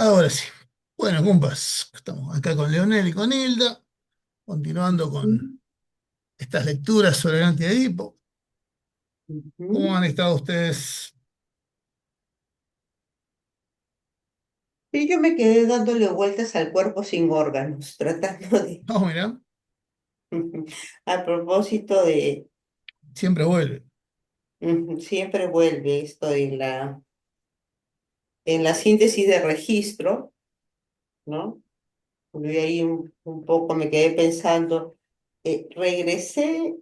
Ahora sí. Bueno, compas, estamos acá con Leonel y con Hilda, continuando con Ujú, estas lecturas sobre el antiedipo. ¿Cómo ujú. han estado ustedes? Y yo me quedé dándole vueltas al cuerpo sin órganos, tratando de, No, mira, a propósito de, siempre vuelve. siempre vuelve esto en la síntesis de registro, ¿no? Porque ahí un poco me quedé pensando, regresé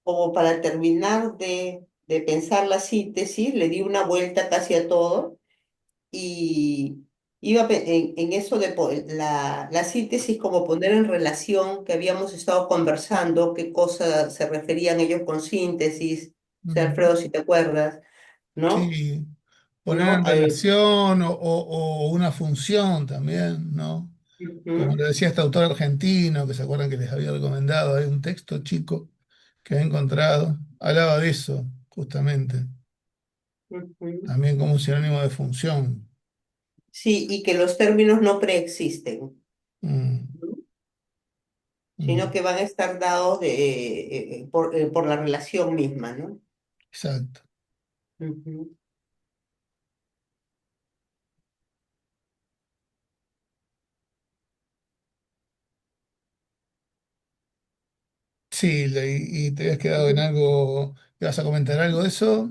como para terminar de pensar la síntesis, le di una vuelta casi a todo y en eso de la síntesis, como poner en relación que habíamos estado conversando, qué cosas se referían ellos con síntesis, o sea, Ujú. Alfredo, si te acuerdas, ¿no? Sí, poner ¿No? en relación o una función también, ¿no? Como Ujú, lo decía este autor argentino, que se acuerdan que les había recomendado, hay un texto chico que he encontrado, hablaba de eso, justamente, ujú. también como un sinónimo de función. Sí, y que los términos no preexisten, Mm, ¿no? Sino mm, que van a estar dados por la relación misma, ¿no? exacto. Ujú. Sí, y te habías quedado en algo, ¿te vas a comentar algo de eso?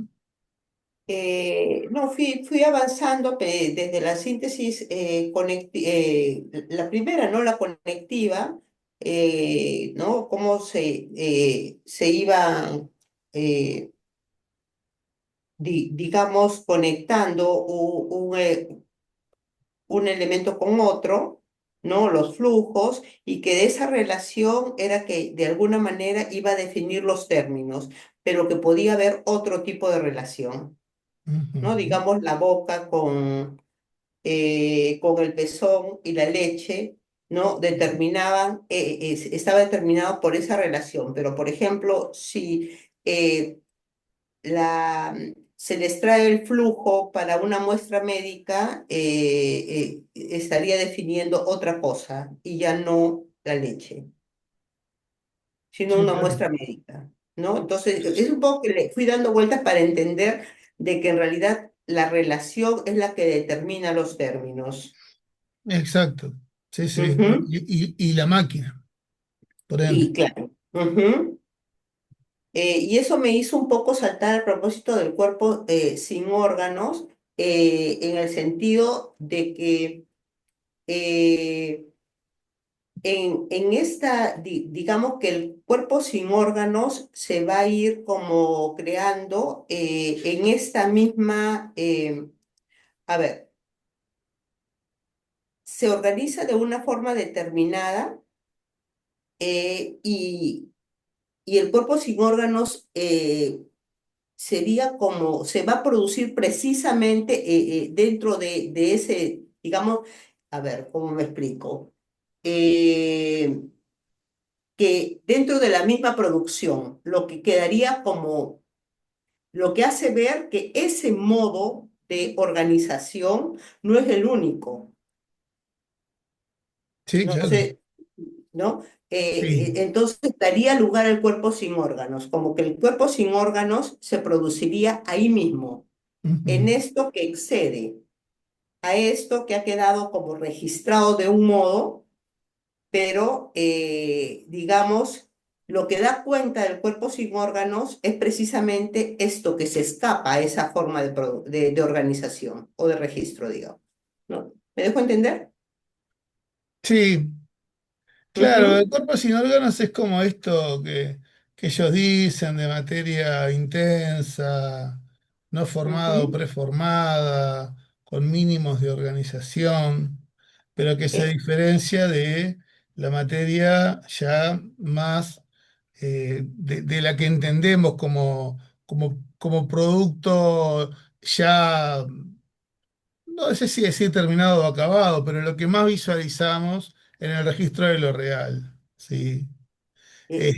No, fui avanzando desde la síntesis, la primera, ¿no? La conectiva, ¿no? Cómo se iban, eh, digamos, conectando un elemento con otro, ¿no? Los flujos, y que de esa relación era que de alguna manera iba a definir los términos, pero que podía haber otro tipo de relación. ¿No? Ujú, Digamos, la boca con el pezón y la leche, ¿no? Estaba determinado por esa relación, pero por ejemplo, si se les trae el flujo para una muestra médica, estaría definiendo otra cosa y ya no la leche, sino sí, una claro. muestra médica, ¿no? Entonces, es un poco que le fui dando vueltas para entender de que en realidad la relación es la que determina los términos. Exacto. Sí, sí. Ujú. Y la máquina, por ende. Y claro. Ujú. Y eso me hizo un poco saltar a propósito del cuerpo sin órganos, en el sentido de que eh, en esta, digamos que el cuerpo sin órganos se va a ir como creando en esta misma, a ver, se organiza de una forma determinada, y el cuerpo sin órganos sería como, se va a producir precisamente dentro de ese, digamos, a ver, ¿cómo me explico? Eh, que dentro de la misma producción, lo que quedaría como, lo que hace ver que ese modo de organización no es el único. Sí, No claro. sé, ¿no? Sí. Entonces daría lugar al cuerpo sin órganos, como que el cuerpo sin órganos se produciría ahí mismo, en Ujú. esto que excede a esto que ha quedado como registrado de un modo, pero digamos, lo que da cuenta del cuerpo sin órganos es precisamente esto que se escapa a esa forma de organización o de registro, digamos. ¿No? ¿Me dejo entender? Sí, claro, el Ujú, cuerpo sin órganos es como esto que ellos dicen de materia intensa, no formada o ujú. preformada, con mínimos de organización, pero que se Eh, diferencia de la materia ya más de la que entendemos como producto ya, no sé si decir terminado o acabado, pero lo que más visualizamos en el registro de lo real, ¿sí? eh,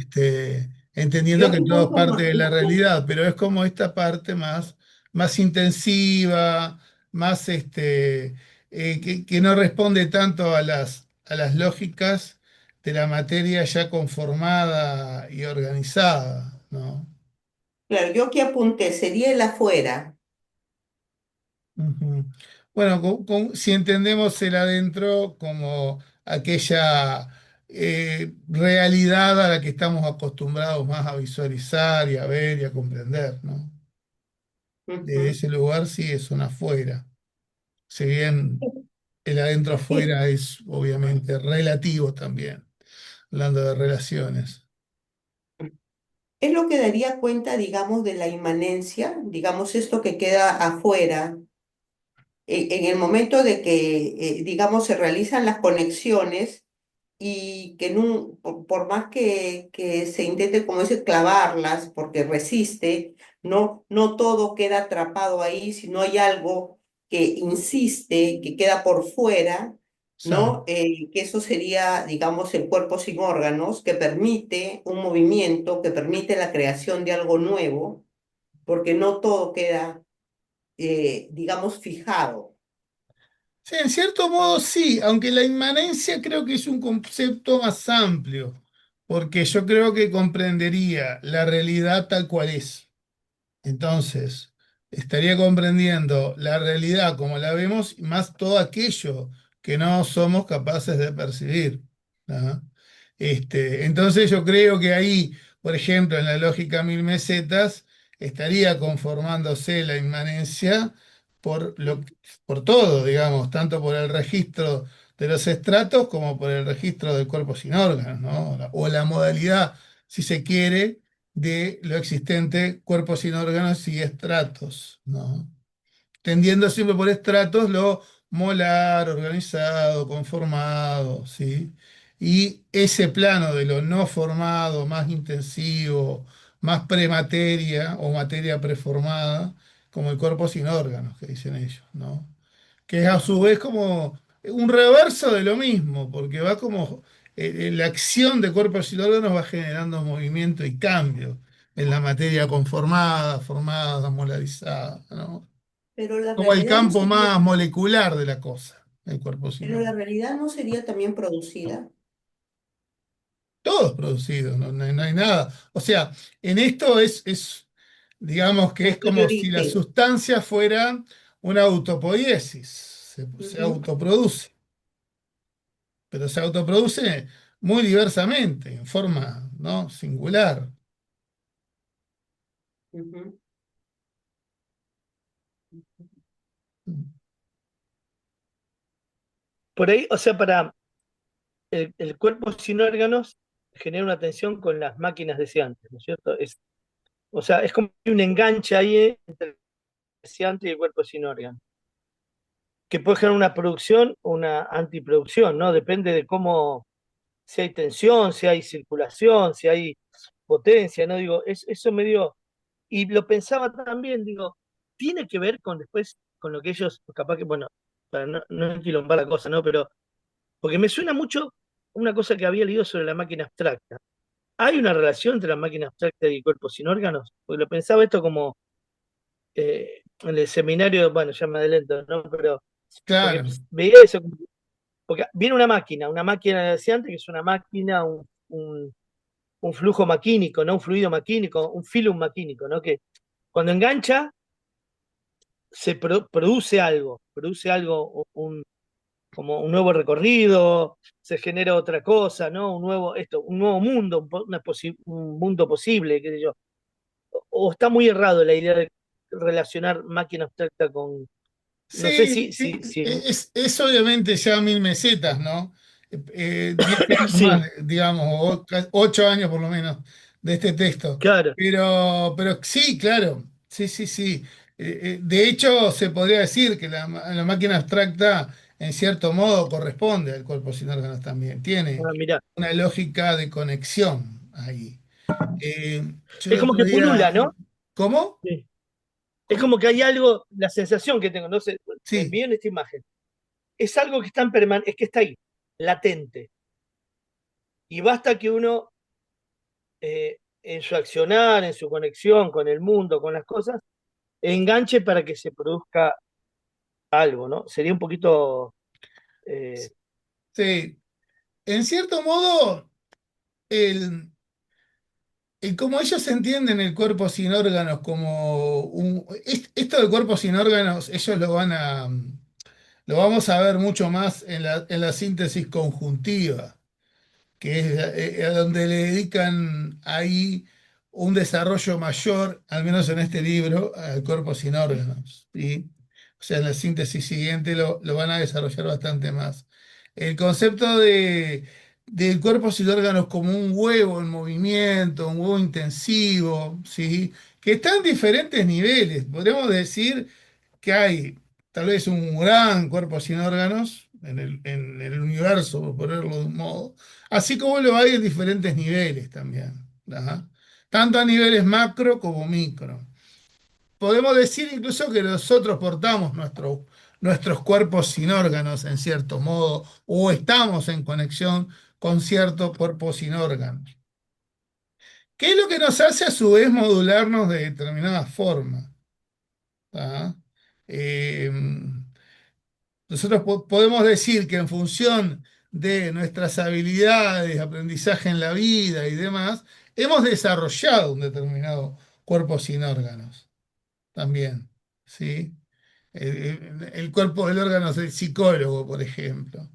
Entendiendo yo que un todo es punto parte de la más. realidad, pero es como esta parte más intensiva, más que no responde tanto a las lógicas de la materia ya conformada y organizada, ¿no? Claro, yo aquí apunté, sería el afuera. Ujú. Bueno, si entendemos el adentro como aquella realidad a la que estamos acostumbrados más a visualizar y a ver y a comprender, ¿no? De Ujú. ese lugar sí es un afuera. Si bien el adentro Es, afuera es obviamente relativo también, hablando de relaciones. es lo que daría cuenta, digamos, de la inmanencia, digamos, esto que queda afuera, en el momento de que, digamos, se realizan las conexiones y que por más que se intente, como dice, clavarlas, porque resiste, no todo queda atrapado ahí, sino hay algo que insiste, que queda por fuera, ¿no? Exacto. Que eso sería, digamos, el cuerpo sin órganos, que permite un movimiento, que permite la creación de algo nuevo, porque no todo queda, digamos, fijado. Sí, en cierto modo sí, aunque la inmanencia creo que es un concepto más amplio, porque yo creo que comprendería la realidad tal cual es. Entonces, estaría comprendiendo la realidad como la vemos, y más todo aquello que no somos capaces de percibir. ¿No? Entonces, yo creo que ahí, por ejemplo, en la lógica mil mesetas, estaría conformándose la inmanencia por por todo, digamos, tanto por el registro de los estratos como por el registro del cuerpo sin órganos, ¿no? O la modalidad, si se quiere, de lo existente, cuerpos sin órganos y estratos, ¿no? Tendiendo siempre por estratos lo molar, organizado, conformado, ¿sí? Y ese plano de lo no formado, más intensivo, más premateria o materia preformada, como el cuerpo sin órganos, que dicen ellos, ¿no? Que es a su vez como un reverso de lo mismo, porque va como la acción de cuerpos y órganos va generando movimiento y cambio en la materia conformada, formada, molarizada, ¿no? Pero la Como el realidad no campo sería, más molecular de la cosa, el cuerpo sin pero la órganos. realidad no sería también producida. Todo es producido, no hay nada. O sea, en esto digamos que ¿En es qué como si la origen? sustancia fuera una autopoiesis, se Ujú, autoproduce. Pero se autoproduce muy diversamente, en forma, ¿no? Singular. ujú. Por ahí, o sea, para el cuerpo sin órganos genera una tensión con las máquinas deseantes, ¿no es cierto? O sea, es como un enganche ahí entre el deseante y el cuerpo sin órganos, que puede generar una producción o una antiproducción, ¿no? Depende de cómo, si hay tensión, si hay circulación, si hay potencia, ¿no? Digo, eso me dio, y lo pensaba también, digo, tiene que ver con después, con lo que ellos, capaz que, bueno, para no enquilombar la cosa, ¿no? Pero, porque me suena mucho una cosa que había leído sobre la máquina abstracta. ¿Hay una relación entre la máquina abstracta y el cuerpo sin órganos? Porque lo pensaba esto como en el seminario, bueno, ya me adelanto, ¿no? Pero porque Claro. veía eso, porque viene una máquina deseante, que es una máquina, un flujo maquínico, ¿no? Un fluido maquínico, un filum maquínico, ¿no? Que cuando engancha produce algo, como un nuevo recorrido, se genera otra cosa, ¿no? Un nuevo mundo, un mundo posible, qué sé yo. O está muy errado la idea de relacionar máquina abstracta con, no sé Sí, sí, si es obviamente ya mil mesetas, ¿no? 10 años sí, más, digamos, o 8 años por lo menos de este texto. claro, Pero sí, claro, sí, sí, sí. De hecho, se podría decir que la máquina abstracta, en cierto modo, corresponde al cuerpo sin órganos también. Tiene mirá, una lógica de conexión ahí. Yo el es como otro que día, pulula, ¿no? ¿cómo? Sí. Es ¿Cómo? como que hay algo, la sensación que tengo, no sé, me Sí. envío en esta imagen, es algo que está es que está ahí, latente. Y basta que uno, en su accionar, en su conexión con el mundo, con las cosas, enganche para que se produzca algo, ¿no? Sería un poquito, eh, Sí, en cierto modo, el, como ellos entienden el cuerpo sin órganos como esto del cuerpo sin órganos, ellos lo vamos a ver mucho más en la síntesis conjuntiva, que es a donde le dedican ahí un desarrollo mayor, al menos en este libro, al cuerpo sin órganos, ¿sí? O sea, en la síntesis siguiente lo van a desarrollar bastante más. El concepto del cuerpo sin órganos como un huevo en movimiento, un huevo intensivo, ¿sí? Que está en diferentes niveles. Podríamos decir que hay tal vez un gran cuerpo sin órganos en el universo, por ponerlo de un modo, así como lo hay en diferentes niveles también, ¿ah? Tanto a niveles macro como micro. Podemos decir incluso que nosotros portamos nuestros cuerpos sin órganos en cierto modo, o estamos en conexión con ciertos cuerpos sin órganos. ¿Qué es lo que nos hace a su vez modularnos de determinada forma? ¿Ah? Eh, Nosotros podemos decir que en función de nuestras habilidades, aprendizaje en la vida y demás, hemos desarrollado un determinado cuerpo sin órganos también, ¿sí? El cuerpo del órgano del psicólogo, por ejemplo,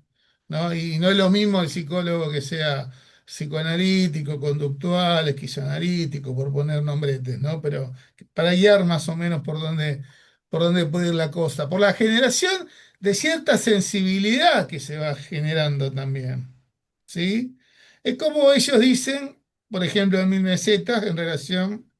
¿no? Y no es lo mismo el psicólogo que sea psicoanalítico, conductual, esquizoanalítico, por poner nombretes, ¿no? Pero para guiar más o menos por dónde puede ir la cosa, por la generación de cierta sensibilidad que se va generando también, ¿sí? Es como ellos dicen, por ejemplo, en Mil Mesetas, en relación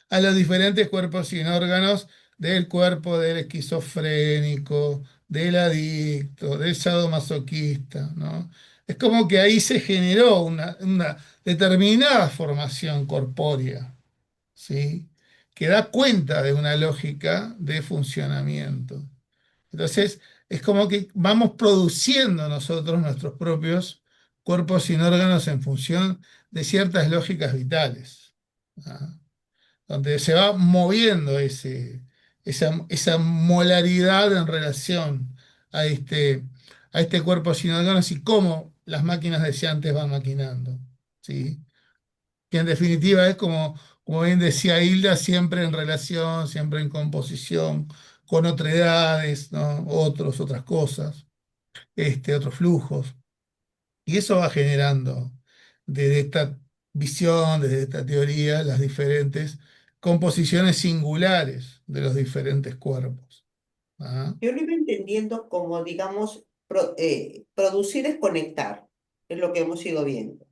a los diferentes cuerpos sin órganos del cuerpo del esquizofrénico, del adicto, del sadomasoquista, ¿no? Es como que ahí se generó una determinada formación corpórea, ¿sí? Que da cuenta de una lógica de funcionamiento. Entonces, es como que vamos produciendo nosotros nuestros propios cuerpos sin órganos en función de ciertas lógicas vitales. ¿Ah? Donde se va moviendo esa molaridad en relación a a este cuerpo sin órganos y cómo las máquinas deseantes van maquinando, ¿sí? Que en definitiva es como bien decía Hilda, siempre en relación, siempre en composición con otredades, ¿no? Otras cosas, otros flujos. Y eso va generando desde esta visión, desde esta teoría, las diferentes composiciones singulares de los diferentes cuerpos. ¿Ah? Yo lo iba entendiendo como, digamos, producir es conectar, es lo que hemos ido viendo,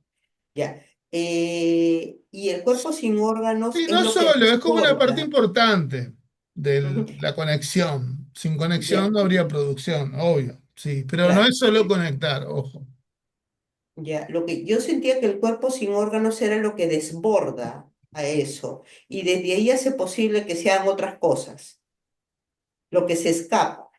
¿ya? Y el cuerpo sin órganos Sí, es no lo que solo, es como una parte desborda. importante de Ujú. la conexión. Sin conexión Ya, no habría producción, obvio, sí, pero no claro. es solo conectar, ojo. Ya, lo que yo sentía que el cuerpo sin órganos era lo que desborda a eso, y desde ahí hace posible que sean otras cosas, lo que se escapa.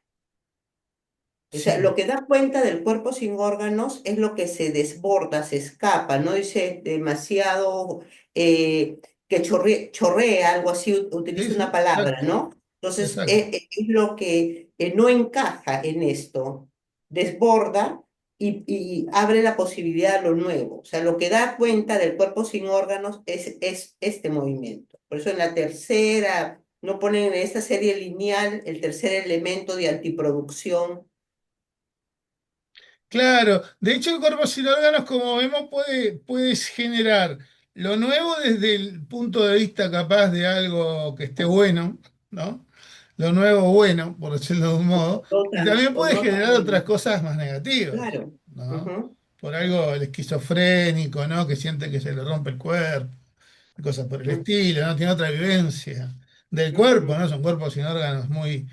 O sea, Sí, lo que da cuenta del cuerpo sin órganos es lo que se desborda, se escapa, no dice demasiado que chorrea, algo así, sí, utiliza una sí, palabra, exacto, ¿no? Entonces, exacto. es lo que no encaja en esto, desborda y abre la posibilidad a lo nuevo. O sea, lo que da cuenta del cuerpo sin órganos es este movimiento. Por eso en la tercera, no ponen en esta serie lineal el tercer elemento de antiproducción. Claro, de hecho el cuerpo sin órganos, como vemos, puedes generar lo nuevo desde el punto de vista capaz de algo que esté bueno, ¿no? Lo nuevo bueno, por decirlo de un modo, y también O puede no tan generar bueno. otras cosas más negativas, Claro. ¿no? Ujú, Por algo el esquizofrénico, ¿no? Que siente que se le rompe el cuerpo cosas por el ujú, estilo, ¿no? Tiene otra vivencia del cuerpo, ujú, ¿no? Son cuerpos sin órganos muy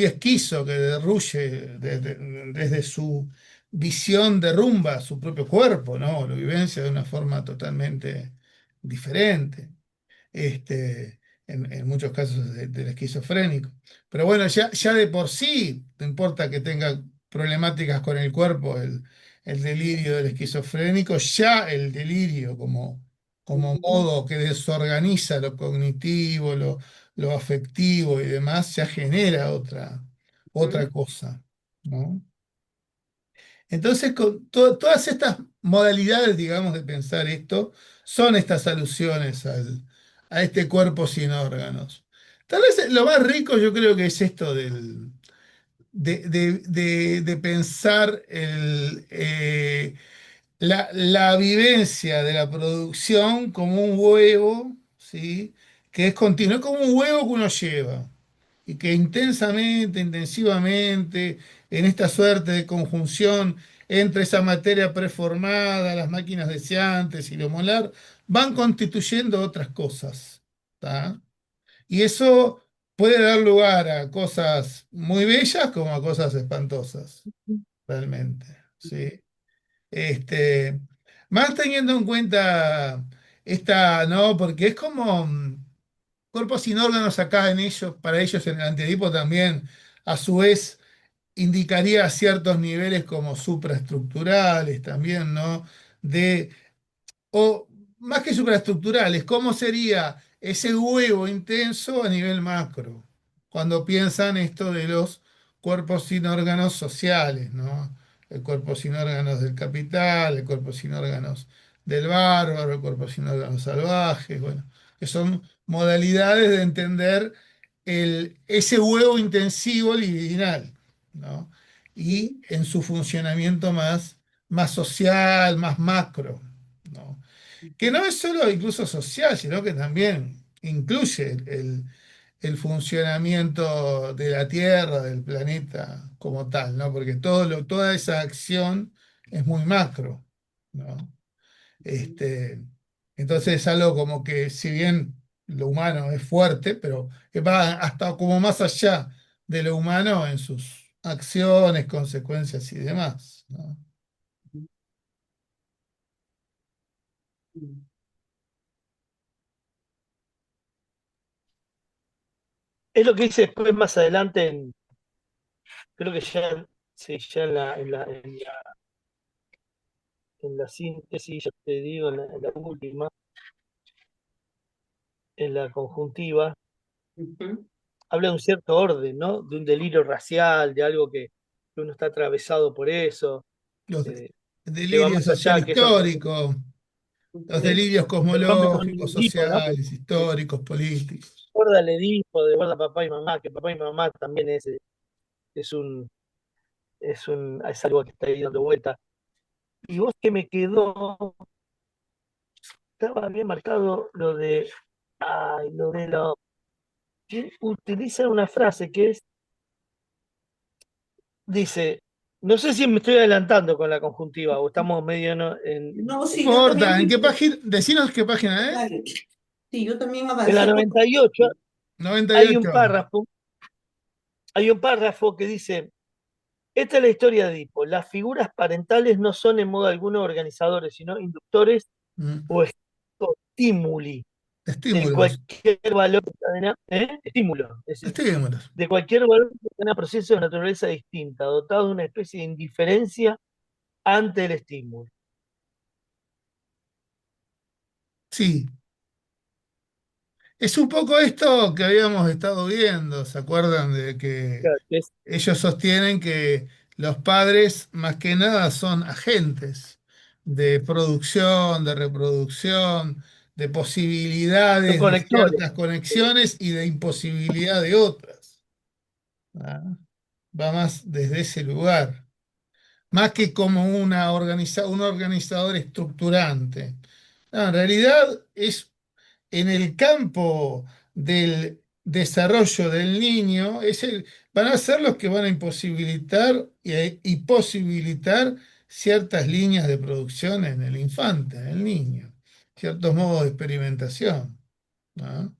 esquizo, que derruye desde su visión, derrumba su propio cuerpo, ¿no? Lo vivencia de una forma totalmente diferente en muchos casos del esquizofrénico. Pero bueno, ya de por sí, no importa que tenga problemáticas con el cuerpo, el delirio del esquizofrénico, ya el delirio como ujú. modo que desorganiza lo cognitivo, lo afectivo y demás, ya genera otra cosa, ¿no? Entonces, todas estas modalidades, digamos, de pensar esto, son estas alusiones a este cuerpo sin órganos. Tal vez lo más rico yo creo que es esto de pensar la vivencia de la producción como un huevo, ¿sí? Que es continuo, es como un huevo que uno lleva y que intensamente, intensivamente, en esta suerte de conjunción entre esa materia preformada, las máquinas deseantes y lo molar, van constituyendo otras cosas, ¿tá? Y eso puede dar lugar a cosas muy bellas como a cosas espantosas, realmente, ¿sí? Este, más teniendo en cuenta esta, ¿no? Porque es como cuerpos sin órganos acá en ellos, para ellos en el antedipo también, a su vez, indicaría ciertos niveles como supraestructurales también, ¿no? De o más que supraestructurales, ¿cómo sería ese huevo intenso a nivel macro? Cuando piensan esto de los cuerpos sin órganos sociales, ¿no? El cuerpo sin órganos del capital, el cuerpo sin órganos del bárbaro, el cuerpo sin órganos salvajes, bueno, que son modalidades de entender ese huevo intensivo libidinal, ¿no? Y en su funcionamiento más social, más macro, ¿no? Que no es solo incluso social, sino que también incluye el funcionamiento de la Tierra, del planeta como tal, ¿no? Porque toda esa acción es muy macro, ¿no? Este, entonces es algo como que si bien lo humano es fuerte, pero que va hasta como más allá de lo humano en sus acciones, consecuencias y demás, ¿no? Es lo que dice después más adelante, creo que ya, sí, ya en la síntesis, ya te digo, en la última, en la conjuntiva, Ujú. habla de un cierto orden, ¿no? De un delirio racial, de algo que uno está atravesado por eso, Los eh, que va delirios más social allá, que eso históricos, los Ujú. delirios se rompe con el cosmológicos, Edipo, ¿no? sociales, históricos, políticos. Recuerda el Edipo, de guarda papá y mamá, que papá y mamá también es un, es algo que está ahí dando vuelta. Y vos que me quedó, estaba bien marcado lo de, ay, lo de lo, que utiliza una frase que es, dice, no sé si me estoy adelantando con la conjuntiva o estamos medio No, No sí, yo también importa, ¿en qué página? Decinos qué página es. dale. Sí, yo también en la avancé por... 98 hay un 98. párrafo, hay un párrafo que dice, esta es la historia de Edipo. Las figuras parentales no son en modo alguno organizadores, sino inductores Mm, o estímuli del Estímulos, cualquier valor que cadena, ¿eh? Estímulo, es decir, estímulos. de cualquier valor que cadena procesos de naturaleza distinta, dotado de una especie de indiferencia ante el estímulo. Sí, es un poco esto que habíamos estado viendo, ¿se acuerdan de que Claro, que es ellos sostienen que los padres más que nada son agentes de producción, de reproducción, de son posibilidades de conectores. ciertas conexiones y de imposibilidad de otras? ¿Ah? Va más desde ese lugar, más que como un organizador estructurante. No, en realidad es en el campo del desarrollo del niño, van a ser los que van a imposibilitar y posibilitar ciertas líneas de producción en el infante, en el niño, ciertos modos de experimentación, ¿no?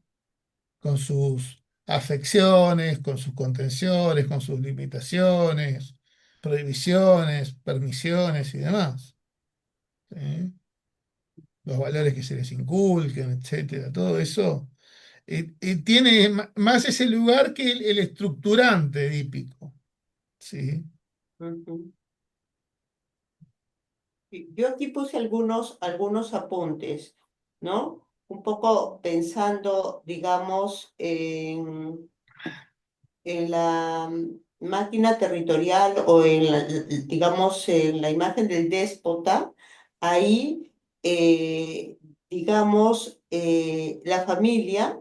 Con sus afecciones, con sus contenciones, con sus limitaciones, prohibiciones, permisiones y demás, ¿sí? Los valores que se les inculquen, etcétera, todo eso tiene más ese lugar que el estructurante hípico, ¿sí? Ujú. Sí, yo aquí puse algunos apuntes, ¿no? Un poco pensando, digamos, en la máquina territorial o en digamos, en la imagen del déspota, ahí, digamos, la familia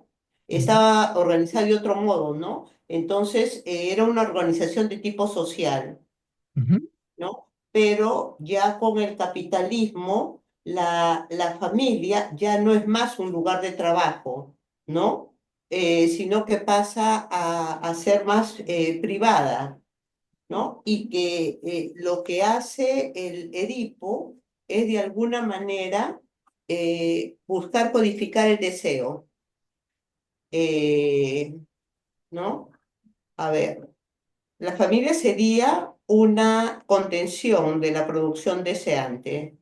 Ujú, estaba organizada de otro modo, ¿no? Entonces, era una organización de tipo social, ujú. ¿no? Pero ya con el capitalismo, la familia ya no es más un lugar de trabajo, ¿no? Sino que pasa a ser más privada, ¿no? Y que lo que hace el Edipo es de alguna manera buscar codificar el deseo, eh, ¿no? A ver, la familia sería una contención de la producción deseante.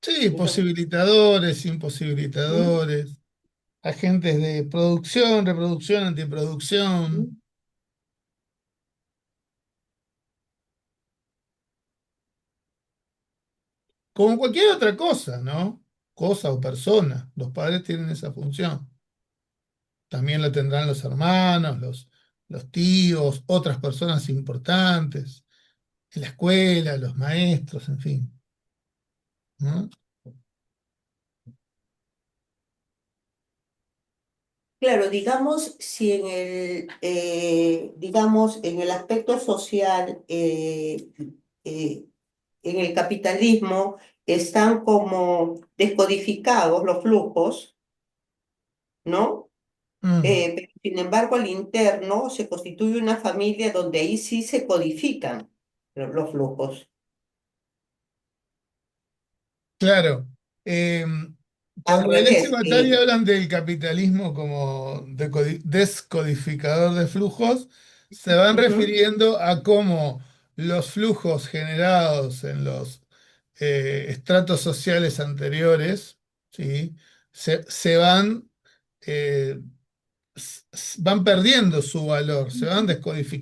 Sí, Eso- posibilitadores, ¿Mm? imposibilitadores, agentes de producción, reproducción, ¿Mm? antiproducción, como cualquier otra cosa, ¿no? Cosa o persona. Los padres tienen esa función. También lo tendrán los hermanos, los tíos, otras personas importantes, en la escuela, los maestros, en fin, ¿no? Claro, digamos, si en digamos, en el aspecto social, eh, en el capitalismo, están como descodificados los flujos, ¿no? Mm, Pero sin embargo, al interno se constituye una familia donde ahí sí se codifican los flujos. claro. Al Cuando Deleuze y revés, Guattari hablan del capitalismo como descodificador de flujos, se van ujú, refiriendo a cómo los flujos generados en los estratos sociales anteriores, ¿sí? Se van, eh, van perdiendo su valor, se van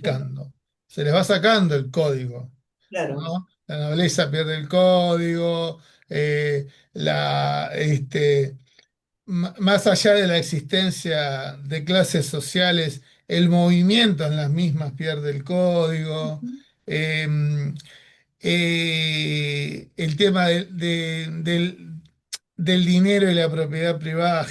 claro, descodificando, se les va sacando el código, claro, ¿no? La nobleza pierde el código, más allá de la existencia de clases sociales, el movimiento en las mismas pierde el código. eh, el tema del dinero y la propiedad privada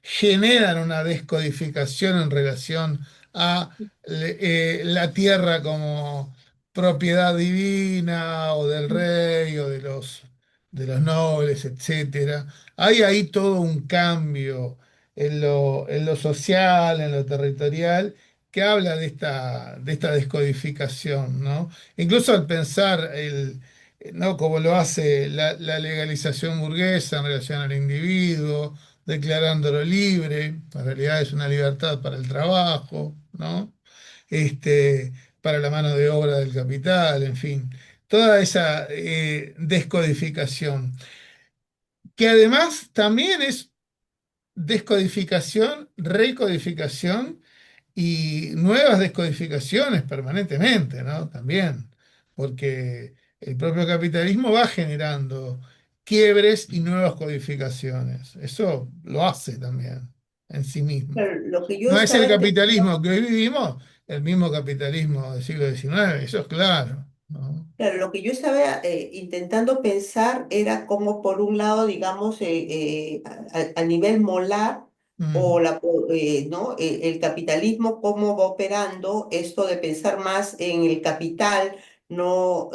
generan una descodificación en relación a la tierra como propiedad divina o del rey o de los nobles, etcétera. Hay ahí todo un cambio en lo social, en lo territorial, que habla de esta descodificación, ¿no? Incluso al pensar ¿no? Como lo hace la legalización burguesa en relación al individuo, declarándolo libre, en realidad es una libertad para el trabajo, ¿no? Para la mano de obra del capital, en fin, toda esa descodificación, que además también es descodificación, recodificación y nuevas descodificaciones permanentemente, ¿no? También, porque el propio capitalismo va generando quiebres y nuevas codificaciones. Eso lo hace también en sí mismo. claro, lo que yo No es el estaba capitalismo que hoy vivimos, el mismo capitalismo del siglo XIX, eso es claro, ¿no? Claro, lo que yo estaba intentando pensar era cómo, por un lado, digamos, a nivel molar, Mm, ¿no? El capitalismo, cómo va operando esto de pensar más en el capital, no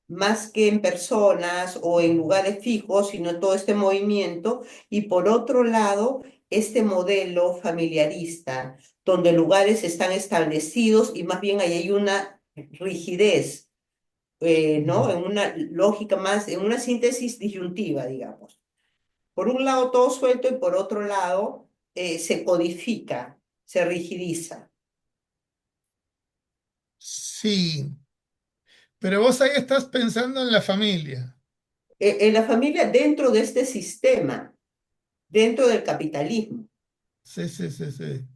más que en personas o en lugares fijos, sino todo este movimiento. Y por otro lado, este modelo familiarista, donde lugares están establecidos y más bien ahí hay una rigidez, ¿no? mm. En una lógica más, en una síntesis disyuntiva, digamos. Por un lado todo suelto y por otro lado se codifica, se rigidiza. Sí, pero vos ahí estás pensando en la familia. En la familia dentro de este sistema, dentro del capitalismo. Sí, sí, sí, sí.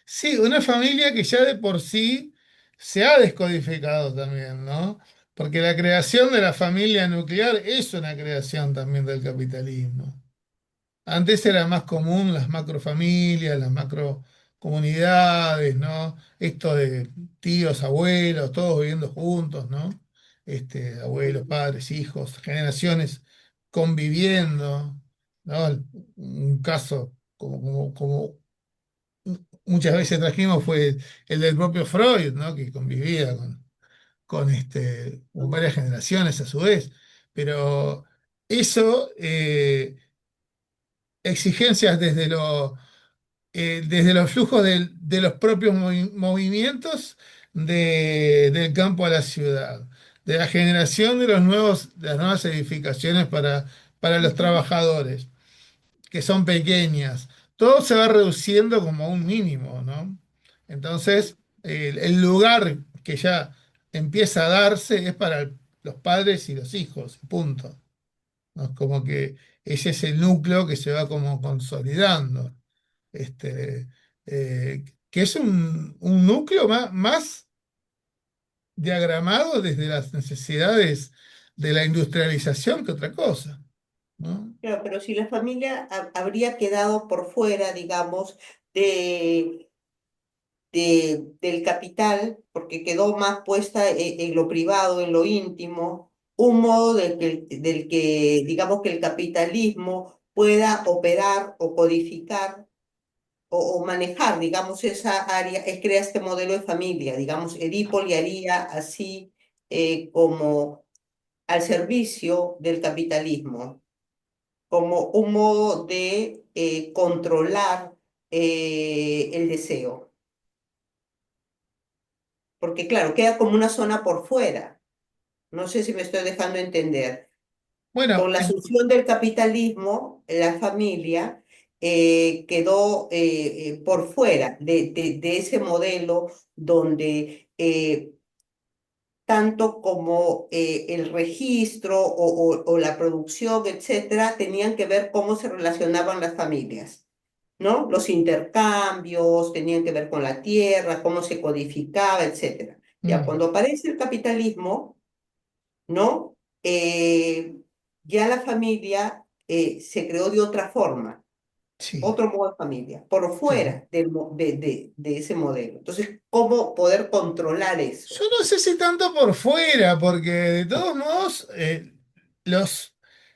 Sí, una familia que ya de por sí se ha descodificado también, ¿no? Porque la creación de la familia nuclear es una creación también del capitalismo. Antes era más común las macrofamilias, las macro comunidades, ¿no? Esto de tíos, abuelos, todos viviendo juntos, ¿no? Abuelos, padres, hijos, generaciones conviviendo, ¿no? Un caso como muchas veces trajimos fue el del propio Freud, ¿no? Que convivía con varias generaciones a su vez. Pero eso, exigencias desde los flujos de los propios movimientos del campo a la ciudad, de la generación de las nuevas edificaciones para los trabajadores, que son pequeñas. Todo se va reduciendo como a un mínimo, ¿no? Entonces, el lugar que ya empieza a darse es para los padres y los hijos, punto. ¿No? Es como que ese es el núcleo que se va como consolidando. Este, que es un núcleo más diagramado desde las necesidades de la industrialización que otra cosa, ¿no? Claro, pero si la familia habría quedado por fuera, digamos, de, del capital, porque quedó más puesta en lo privado, en lo íntimo, un modo del que, digamos, que el capitalismo pueda operar o codificar o manejar, digamos, esa área, es crea este modelo de familia, digamos, Edipo le haría así como al servicio del capitalismo, como un modo de controlar el deseo. Porque claro, queda como una zona por fuera. No sé si me estoy dejando entender. Bueno, Con la asunción del capitalismo, la familia quedó por fuera de ese modelo donde tanto como el registro o la producción, etcétera, tenían que ver cómo se relacionaban las familias, ¿no? Los intercambios tenían que ver con la tierra, cómo se codificaba, etcétera. Ya mm, cuando aparece el capitalismo, ¿no? Ya la familia se creó de otra forma, sí. otro modo de familia, por Sí. fuera de ese modelo. Entonces, ¿cómo poder controlar Yo eso? no sé si tanto por fuera, porque de todos modos, los,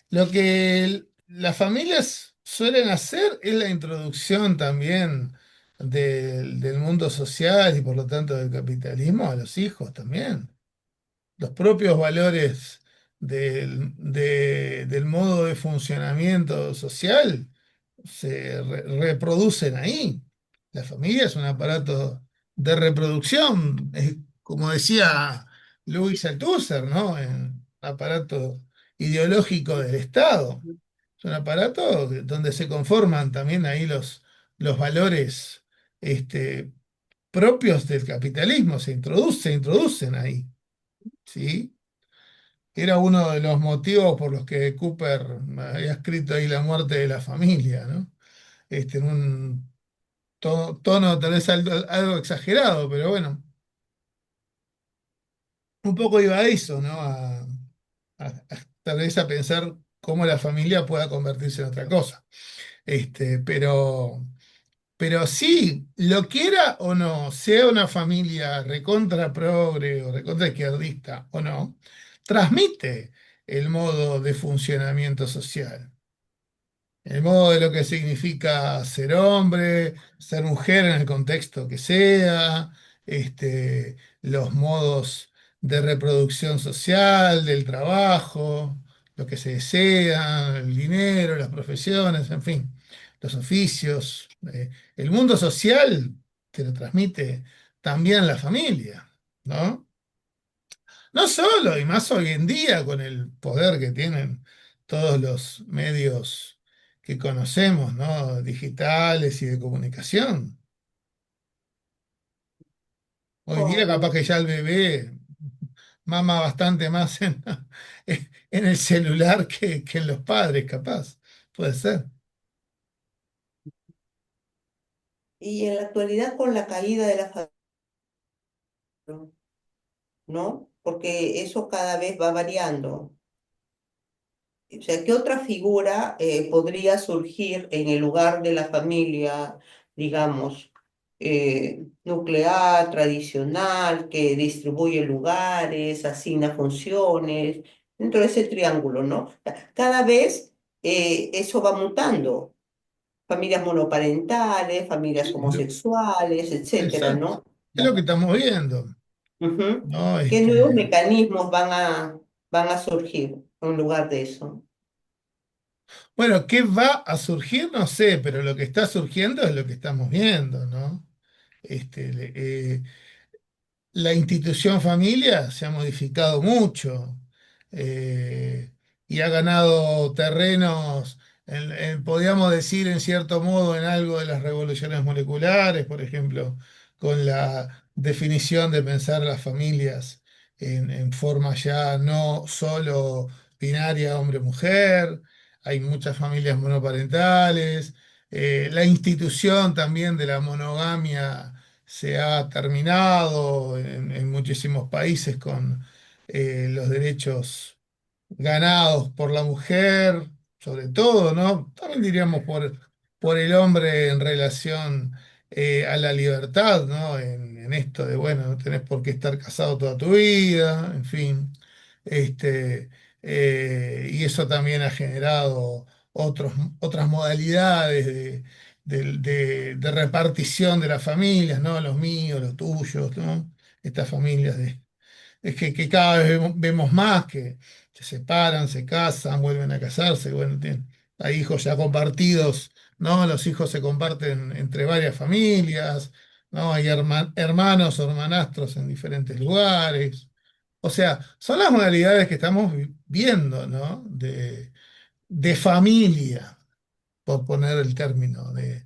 lo que las familias suelen hacer es la introducción también del mundo social y por lo tanto del capitalismo a los hijos también. Los propios valores del modo de funcionamiento social se reproducen ahí. La familia es un aparato de reproducción, es, como decía Louis Althusser, ¿no? Un aparato ideológico del Estado. Es un aparato donde se conforman también ahí los valores propios del capitalismo, se introducen ahí, ¿sí? Era uno de los motivos por los que Cooper había escrito ahí La muerte de la familia, ¿no? En un tono tal vez algo exagerado, pero bueno, un poco iba a eso, ¿no? Tal vez a pensar cómo la familia pueda convertirse en otra cosa. Pero sí, lo quiera o no, sea una familia recontra progre o recontra izquierdista o no, transmite el modo de funcionamiento social. El modo de lo que significa ser hombre, ser mujer en el contexto que sea, los modos de reproducción social, del trabajo, lo que se desea, el dinero, las profesiones, en fin, los oficios. El mundo social te lo transmite también la familia, ¿no? No solo, y más hoy en día con el poder que tienen todos los medios que conocemos, ¿no? Digitales y de comunicación. Hoy en día capaz Con, que ya el bebé mama bastante más en el celular que en los padres, capaz. Puede ser. y en la actualidad con la caída de la familia, ¿no? Porque eso cada vez va variando. O sea, ¿qué otra figura podría surgir en el lugar de la familia, digamos? nuclear, tradicional, que distribuye lugares, asigna funciones, dentro de ese triángulo, ¿no? Cada vez eso va mutando. Familias monoparentales, familias Sí, homosexuales, etcétera, exacto. ¿no? Es lo que estamos viendo, Ujú. ¿no? ¿Qué nuevos mecanismos van a surgir en lugar de eso? Bueno, ¿qué va a surgir? No sé, pero lo que está surgiendo es lo que estamos viendo, ¿no? Este, le- eh, la institución familia se ha modificado mucho, eh, y ha ganado terrenos, podríamos decir en cierto modo, en algo de las revoluciones moleculares, por ejemplo, con la definición de pensar las familias en forma ya no solo binaria hombre-mujer. Hay muchas familias monoparentales, la institución también de la monogamia se ha terminado en muchísimos países con los derechos ganados por la mujer, sobre todo, ¿no? También diríamos por el hombre en relación a la libertad, ¿no? En esto de, bueno, no tenés por qué estar casado toda tu vida, en fin. Este, y eso también ha generado otras modalidades de repartición de las familias, ¿no? Los míos, los tuyos, ¿no? Estas familias es que cada vez vemos más que se separan, se casan, vuelven a casarse, bueno, hay hijos ya compartidos, ¿no? Los hijos se comparten entre varias familias, ¿no? Hay hermanos o hermanastros en diferentes lugares. O sea, son las modalidades que estamos viendo, ¿no? De familia, por poner el término, de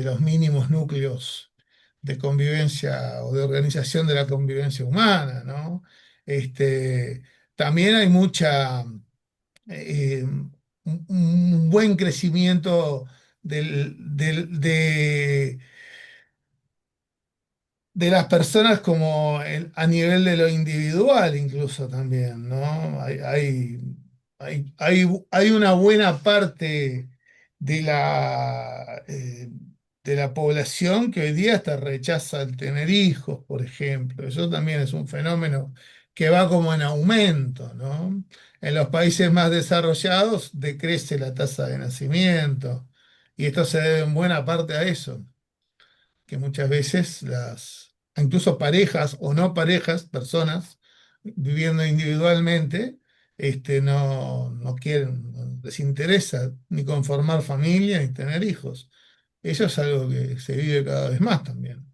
los mínimos núcleos de convivencia o de organización de la convivencia humana, ¿no? Este, también hay un buen crecimiento de las personas como a nivel de lo individual incluso también, ¿no? Hay una buena parte de de la población que hoy día hasta rechaza el tener hijos, por ejemplo. Eso también es un fenómeno que va como en aumento, ¿no? En los países más desarrollados decrece la tasa de nacimiento y esto se debe en buena parte a eso, que muchas veces incluso parejas o no parejas, personas viviendo individualmente, no quieren, no les interesa ni conformar familia ni tener hijos. Eso es algo que se vive cada vez más también.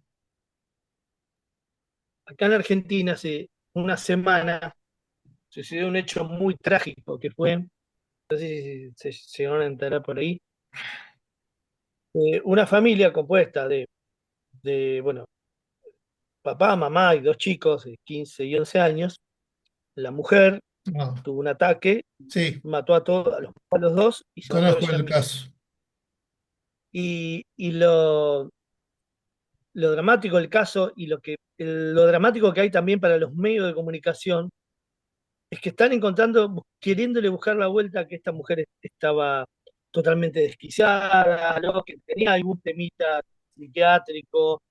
Acá en Argentina hace una semana sucedió un hecho muy trágico que fue, no sé si se llegaron a enterar por ahí, una familia compuesta bueno, papá, mamá y dos chicos de 15 y 11 años. La mujer No, tuvo un ataque, sí, mató a todos, a los dos y se mató conozco ella el misma. caso. Y lo dramático del caso y lo dramático que hay también para los medios de comunicación es que están encontrando, queriéndole buscar la vuelta a que esta mujer estaba totalmente desquiciada, ¿no? Que tenía algún temita psiquiátrico,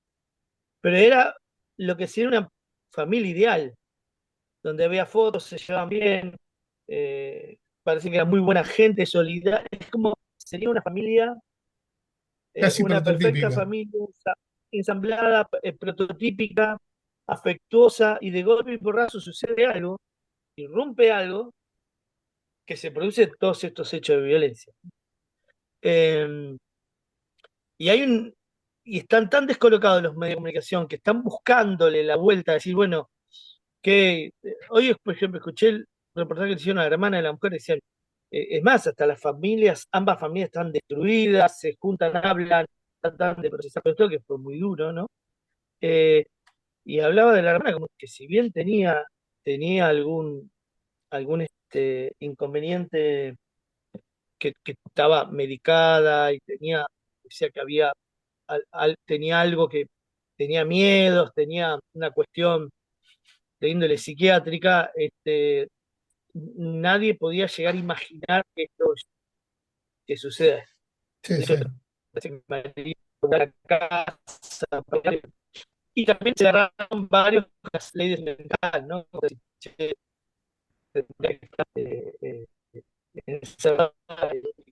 pero era lo que sería una familia ideal, donde había fotos, se llevaban bien, parece que era muy buena gente, solidaria, es como sería una familia, Casi una perfecta prototípica. familia ensamblada, prototípica, afectuosa, y de golpe y porrazo sucede algo, irrumpe algo, que se produce todos estos hechos de violencia. Eh, y hay un y están tan descolocados los medios de comunicación que están buscándole la vuelta a decir, bueno, que hoy, por ejemplo, escuché el reportaje que le hicieron a la hermana de la mujer, decían, es más, hasta las familias, ambas familias están destruidas, se juntan, hablan, tratan de procesar todo esto, que fue muy duro, ¿no? Eh, y hablaba de la hermana como que si bien tenía algún inconveniente, que estaba medicada y decía que tenía algo, que tenía miedos, tenía una cuestión de índole psiquiátrica, nadie podía llegar a imaginar que esto que suceda. Sí, De hecho, sí. la casa, y también se agarraron varios las leyes mentales, ¿no? Che, tendría que estar, encerrado,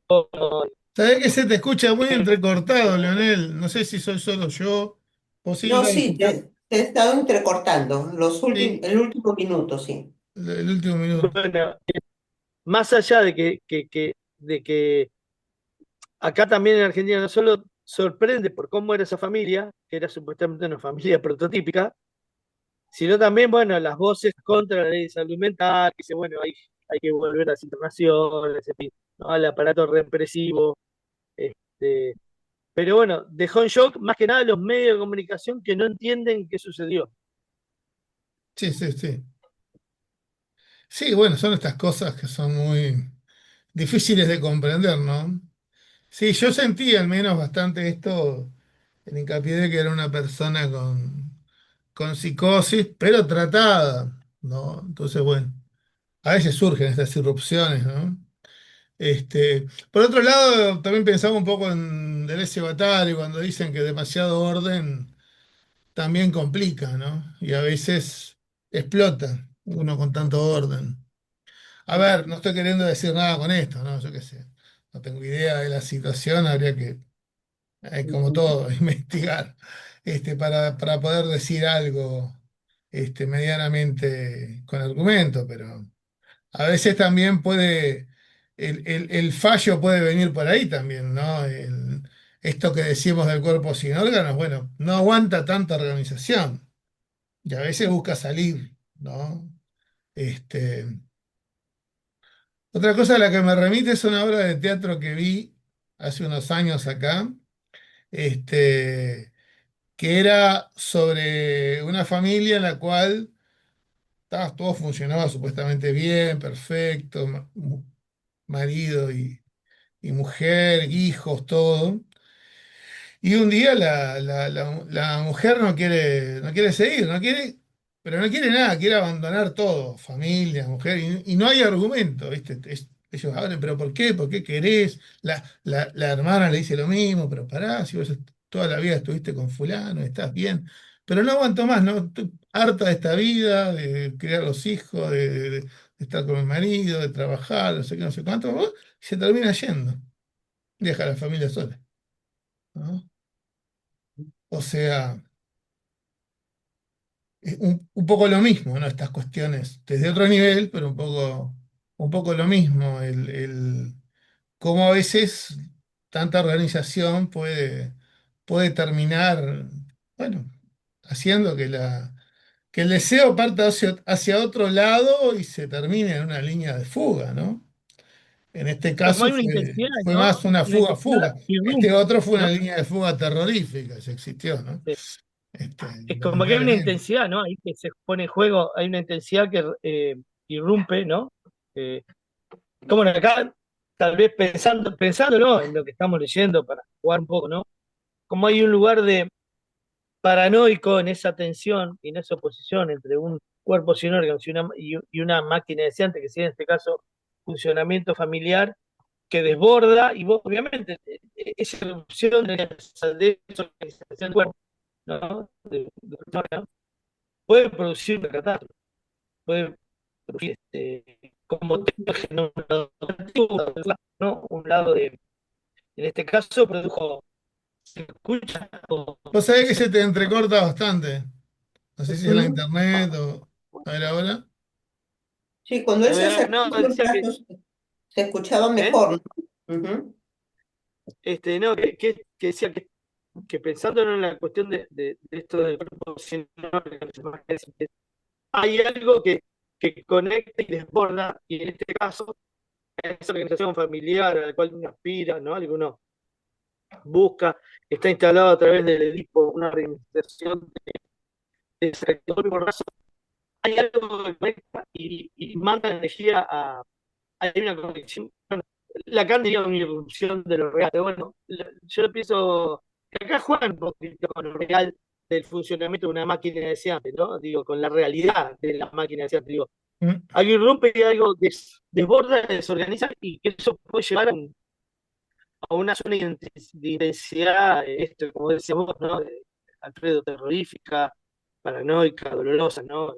¿no? Sabés que se te escucha muy entrecortado, Leonel. No sé si soy solo yo. No, Posible de sí, escuchar. te he estado entrecortando Sí, el último minuto, sí. el último minuto. Bueno, más allá de que acá también en Argentina no solo sorprende por cómo era esa familia, que era supuestamente una familia prototípica, sino también, bueno, las voces contra la ley de salud mental, que dice, bueno, hay que volver a las internaciones, en fin, ¿no? Al aparato represivo. Este, pero bueno, dejó en shock más que nada los medios de comunicación que no entienden qué sucedió. Sí, sí, sí. Sí, bueno, son estas cosas que son muy difíciles de comprender, ¿no? Sí, yo sentí al menos bastante esto, el hincapié de que era una persona con psicosis, pero tratada, ¿no? Entonces, bueno, a veces surgen estas irrupciones, ¿no? Por otro lado, también pensaba un poco en Deleuze y Guattari cuando dicen que demasiado orden también complica, ¿no? Y a veces explota uno con tanto orden. A ver, no estoy queriendo decir nada con esto, ¿no? Yo qué sé. No tengo idea de la situación, habría que, como todo, investigar, para poder decir algo, medianamente con argumento, pero a veces también el fallo puede venir por ahí también, ¿no? Esto que decimos del cuerpo sin órganos, bueno, no aguanta tanta organización y a veces busca salir, ¿no? Este, otra cosa a la que me remite es una obra de teatro que vi hace unos años acá, este, que era sobre una familia en la cual todo funcionaba supuestamente bien, perfecto, marido y mujer, hijos, todo. Y un día la mujer no quiere seguir, pero no quiere nada, quiere abandonar todo, familia, mujer, y no hay argumento, ¿viste? Ellos hablan, pero ¿por qué? ¿Por qué querés? La hermana le dice lo mismo, pero pará, si vos toda la vida estuviste con fulano, estás bien, pero no aguanto más, ¿no? Estoy harta de esta vida, de criar los hijos, de estar con el marido, de trabajar, no sé qué, no sé cuánto, y se termina yendo, deja a la familia sola, ¿no? O sea, es un poco lo mismo, ¿no? Estas cuestiones, desde otro nivel, pero un poco lo mismo, cómo a veces tanta organización puede terminar, bueno, haciendo que el deseo parta hacia otro lado y se termine en una línea de fuga, ¿no? En este Como caso hay una fue, intensidad, fue ¿no? más una Una intensidad fuga-fuga. Este irrumpe, otro fue una ¿no? línea de fuga terrorífica, se existió, ¿no? Es como que hay una Lamentablemente. intensidad, ¿no? Ahí que se pone en juego, hay una intensidad que irrumpe, ¿no? Eh, como acá, tal vez pensándolo en lo que estamos leyendo para jugar un poco, ¿no? Como hay un lugar de paranoico en esa tensión y en esa oposición entre un cuerpo sin órganos y una máquina deseante, que sería en este caso funcionamiento familiar, que desborda, y vos, obviamente, esa erupción de esa organización del cuerpo, ¿no? ¿No? Puede producir una catástrofe, puede producir como teógeno, un lado negativo, ¿no? Un lado en este caso produjo, ¿se escucha? Vos sabés que se te entrecorta bastante. No sé si es la Ujú. internet o. A ver ahora. Sí, cuando él se acercó No, un decía que, rato se escuchaba ¿eh? mejor, ¿no? Ujú. No, que decía que pensando en la cuestión de esto del cuerpo sin órganos, hay algo que conecta y desborda, y en este caso, esa organización familiar a la cual uno aspira, ¿no? Alguno busca, está instalado a través del Edipo, una organización de sector por razón. Hay algo que conecta y manda energía hay una conexión. Bueno, Lacan diría una irrupción de lo real. Pero bueno, yo lo pienso que acá juegan un poquito con lo real del funcionamiento de una máquina deseante, ¿no? Digo, con la realidad de la máquina deseante. Digo, Mm. algo irrumpe y algo desborda, desorganiza y que eso puede llevar a una zona de intensidad, esto, como decías vos, ¿no? Alfredo, terrorífica, paranoica, dolorosa, ¿no?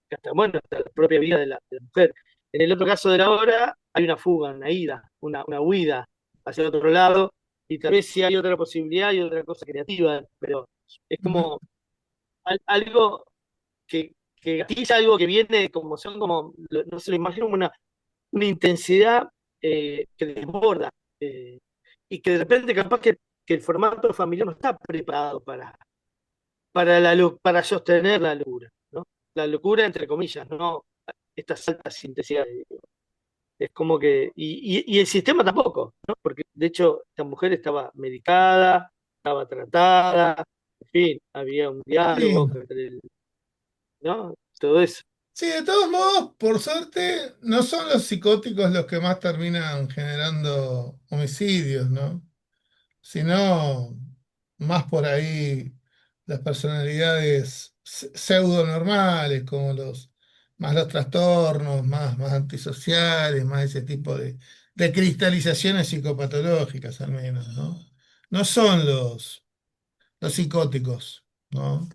Que hasta, bueno, hasta la propia vida de la mujer. En el otro caso de la obra, hay una fuga, una ida, una huida hacia el otro lado, y tal vez sí hay otra posibilidad y otra cosa creativa, pero es Ujú. como algo que gatilla, algo que viene como, son como, no se lo imagino como una intensidad que desborda, eh, y que de repente capaz que el formato familiar no está preparado para sostener la locura, ¿no? La locura entre comillas, ¿no? Estas altas intensidades. Es como que, y el sistema tampoco, ¿no? Porque de hecho esta mujer estaba medicada, estaba tratada, en fin, había un diálogo Sí, entre ¿no? Todo eso. sí, de todos modos, por suerte, no son los psicóticos los que más terminan generando homicidios, ¿no? Sino más por ahí las personalidades pseudo normales, como más los trastornos, más antisociales, más ese tipo de cristalizaciones psicopatológicas al menos, ¿no? No son los psicóticos, ¿no?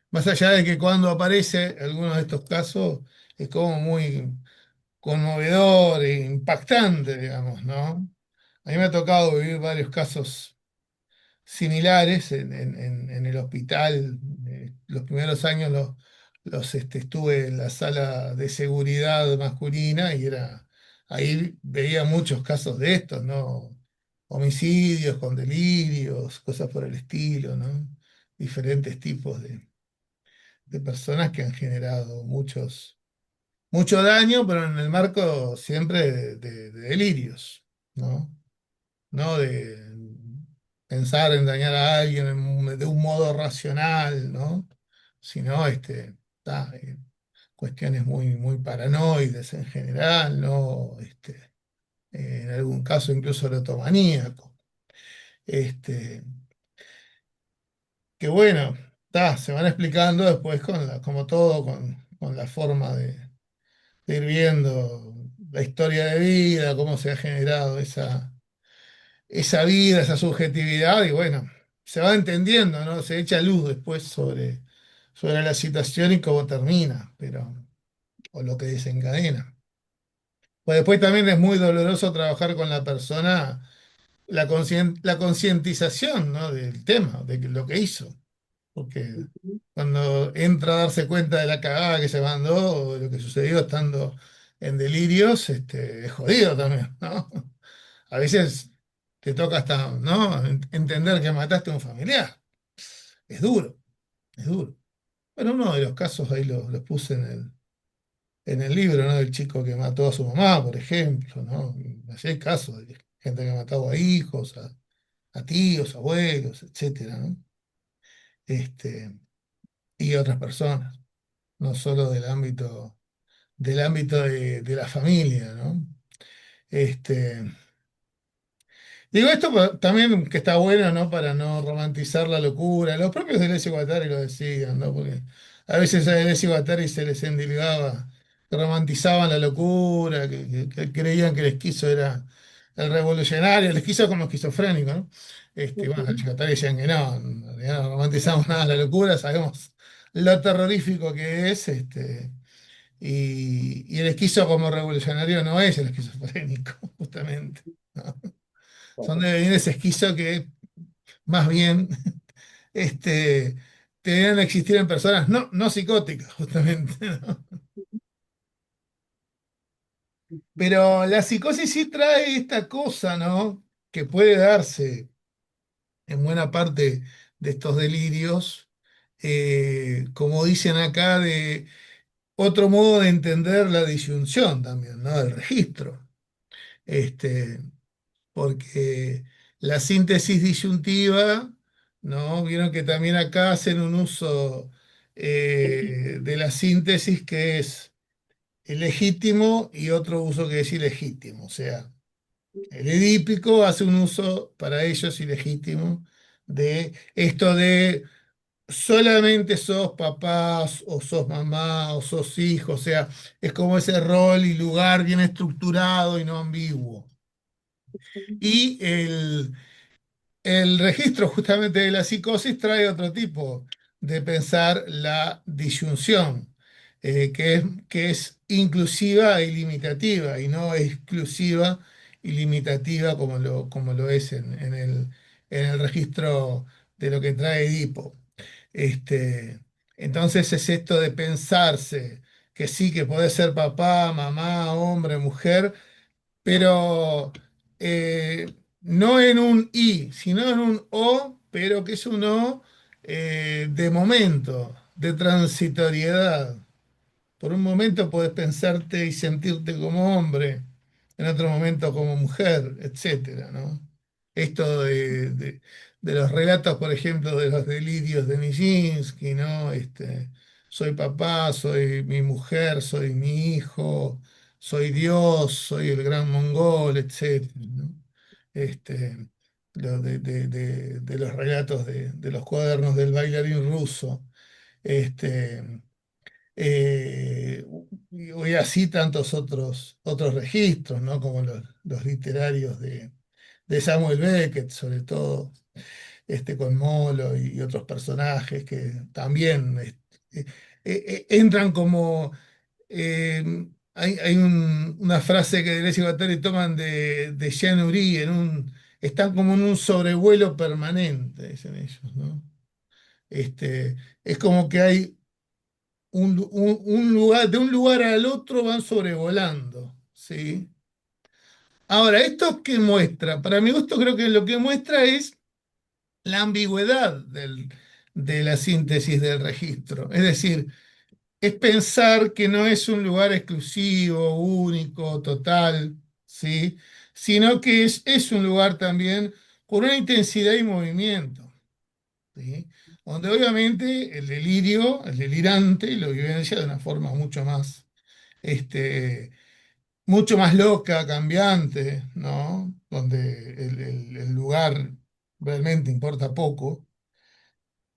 Más allá de que cuando aparece alguno de estos casos es como muy conmovedor e impactante, digamos, ¿no? A mí me ha tocado vivir varios casos similares en el hospital. Los primeros años estuve en la sala de seguridad masculina y ahí veía muchos casos de estos, ¿no? Homicidios con delirios, cosas por el estilo, ¿no? Diferentes tipos de personas que han generado mucho daño, pero en el marco siempre de delirios, ¿no? No de pensar en dañar a alguien de un modo racional, ¿no? Sino cuestiones muy paranoides en general, ¿no? En algún caso incluso erotomaníaco. Este, que bueno, se van explicando después como todo, con la forma de ir viendo la historia de vida, cómo se ha generado esa vida, esa subjetividad, y bueno, se va entendiendo, ¿no? Se echa luz después sobre la situación y cómo termina, o lo que desencadena. Pues después también es muy doloroso trabajar con la persona, la concientización, ¿no? Del tema, lo que hizo. Porque cuando entra a darse cuenta de la cagada que se mandó o de lo que sucedió estando en delirios, es jodido también, ¿no? A veces te toca hasta, ¿no? Entender que mataste a un familiar. Es duro, es duro. Bueno, uno de los casos ahí los puse en el libro, ¿no? Del chico que mató a su mamá, por ejemplo, ¿no? Así hay casos de gente que ha matado a hijos, a tíos, abuelos, etcétera, ¿no? Este, y otras personas, no solo del ámbito de la familia, ¿no? Este, Digo esto también que está bueno, ¿no? Para no romantizar la locura. Los propios Deleuze y Guattari lo decían, ¿no? Porque a veces a Deleuze y Guattari se les endilgaba, que romantizaban la locura, que creían que el esquizo era el revolucionario, el esquizo como esquizofrénico, ¿no? Bueno, los Guattari decían que no, en realidad no romantizamos nada la locura, sabemos lo terrorífico que es, y el esquizo como revolucionario no es el esquizofrénico, justamente, ¿no? Son de venir ese esquizo que más bien deberían existir en personas no psicóticas, justamente, ¿no? Pero la psicosis sí trae esta cosa, ¿no? Que puede darse en buena parte de estos delirios, como dicen acá, de otro modo de entender la disyunción también, ¿no? Del registro. Este, Porque la síntesis disyuntiva, ¿no? Vieron que también acá hacen un uso de la síntesis que es el legítimo y otro uso que es ilegítimo. O sea, el edípico hace un uso para ellos ilegítimo de esto de solamente sos papás o sos mamá o sos hijo. O sea, es como ese rol y lugar bien estructurado y no ambiguo. Y el registro justamente de la psicosis trae otro tipo de pensar la disyunción, que es inclusiva e limitativa y no exclusiva y limitativa como lo es en el registro de lo que trae Edipo. Este, entonces es esto de pensarse que sí, que puede ser papá, mamá, hombre, mujer, pero no en un I, sino en un O, pero que es un O de momento, de transitoriedad. Por un momento podés pensarte y sentirte como hombre, en otro momento como mujer, etcétera, ¿no? Esto de los relatos, por ejemplo, de los delirios de Nijinsky, ¿no? Soy papá, soy mi mujer, soy mi hijo, soy Dios, soy el gran mongol, etcétera, ¿no? Este, de los relatos de los cuadernos del bailarín ruso. Este, y así tantos otros registros, ¿no? Como los literarios de Samuel Beckett, sobre todo, con Molo y otros personajes que también entran como... una frase que Deleuze y Guattari toman de Jean Ury, están como en un sobrevuelo permanente, dicen ellos, ¿no? Es como que hay un lugar, de un lugar al otro van sobrevolando, ¿sí? Ahora, ¿esto qué muestra? Para mi gusto creo que lo que muestra es la ambigüedad de la síntesis del registro. Es decir, es pensar que no es un lugar exclusivo, único, total, ¿sí? Sino que es un lugar también con una intensidad y movimiento, ¿sí? Donde obviamente el delirio, el delirante, lo vivencia de una forma este, mucho más loca, cambiante, ¿no? Donde el lugar realmente importa poco.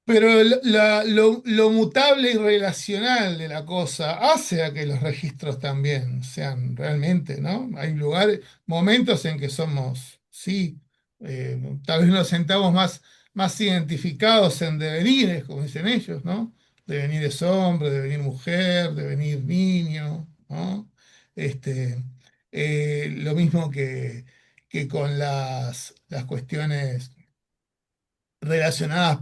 Pero lo mutable y relacional de la cosa hace a que los registros también sean realmente, ¿no? Hay lugares, momentos en que somos, sí, tal vez nos sentamos más identificados en devenires, como dicen ellos, ¿no? Devenir es hombre, devenir mujer, devenir niño, ¿no? Este, lo mismo que con las cuestiones relacionadas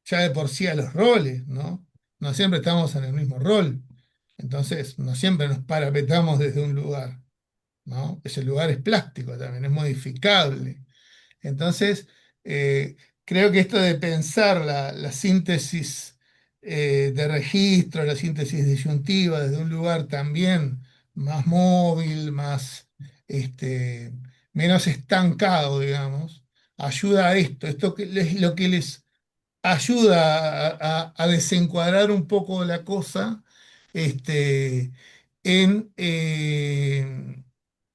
ya de por sí a los roles, ¿no? No siempre estamos en el mismo rol. Entonces, no siempre nos parapetamos desde un lugar, ¿no? Ese lugar es plástico también, es modificable. Entonces, creo que esto de pensar la síntesis de registro, la síntesis disyuntiva desde un lugar también más móvil, este, menos estancado, digamos, ayuda a esto lo que les ayuda a desencuadrar un poco la cosa este, en, eh,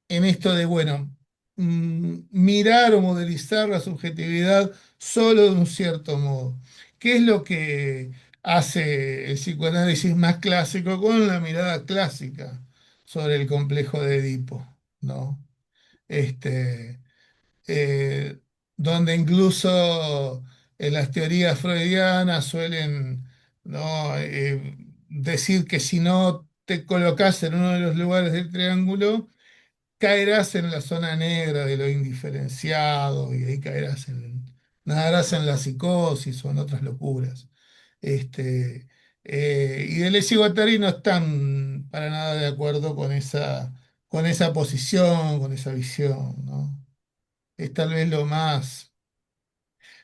en esto de, bueno, mirar o modelizar la subjetividad solo de un cierto modo. ¿Qué es lo que hace el psicoanálisis más clásico con la mirada clásica sobre el complejo de Edipo, ¿no? Este, eh, donde incluso en las teorías freudianas suelen, ¿no? Decir que si no te colocas en uno de los lugares del triángulo, caerás en la zona negra de lo indiferenciado y ahí nadarás en la psicosis o en otras locuras. Este, y Deleuze y Guattari no están para nada de acuerdo con esa posición, con esa visión, ¿no? Es tal vez lo más,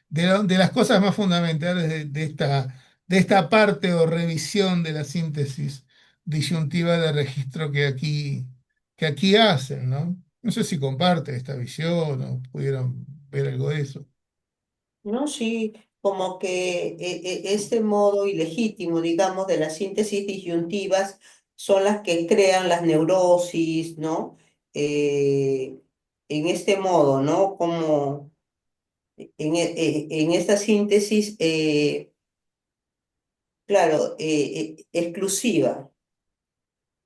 de las cosas más fundamentales de esta parte o revisión de la síntesis disyuntiva de registro que aquí hacen, ¿no? No sé si comparten esta visión o pudieron ver algo de eso. ¿No? Sí, como que este modo ilegítimo, digamos, de las síntesis disyuntivas son las que crean las neurosis, ¿no? Eh, en este modo, ¿no? Como en esta síntesis, claro, exclusiva,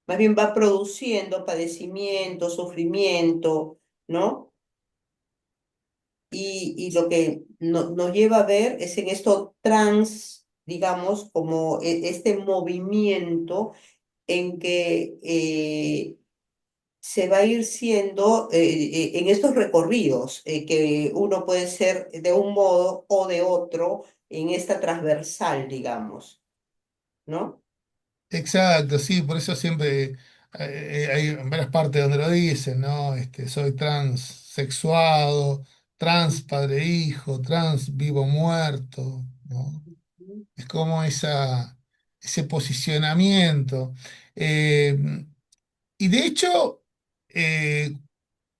más bien va produciendo padecimiento, sufrimiento, ¿no? y lo que nos lleva a ver es en esto trans, digamos, como este movimiento en que se va a ir siendo en estos recorridos, que uno puede ser de un modo o de otro en esta transversal, digamos, ¿no? Exacto, sí, por eso siempre hay varias partes donde lo dicen, ¿no? Soy transexuado, trans padre hijo, trans vivo muerto, ¿no? Es como ese posicionamiento. Eh, y de hecho, eh,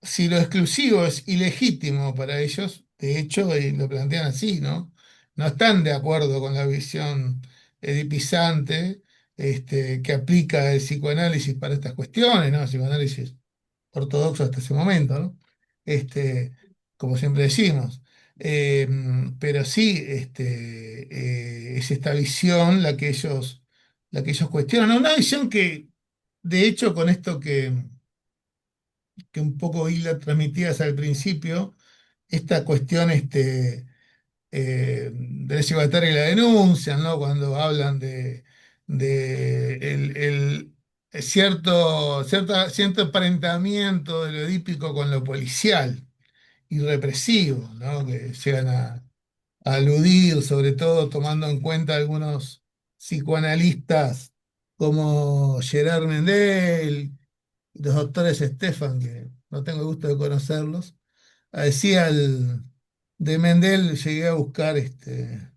si lo exclusivo es ilegítimo para ellos, de hecho, lo plantean así, ¿no? No están de acuerdo con la visión edipizante, que aplica el psicoanálisis para estas cuestiones, ¿no? El psicoanálisis ortodoxo hasta ese momento, ¿no? Este, como siempre decimos. Eh, pero sí, es esta visión la que ellos cuestionan, una visión que, de hecho, con esto que un poco Hila transmitías al principio, esta cuestión del cibatario y la denuncian, ¿no? Cuando hablan de cierto emparentamiento de lo edípico con lo policial y represivo, ¿no? Que llegan a aludir, sobre todo tomando en cuenta algunos psicoanalistas como Gerard Mendel y los doctores Stefan, que no tengo el gusto de conocerlos. Decía de Mendel, llegué a buscar en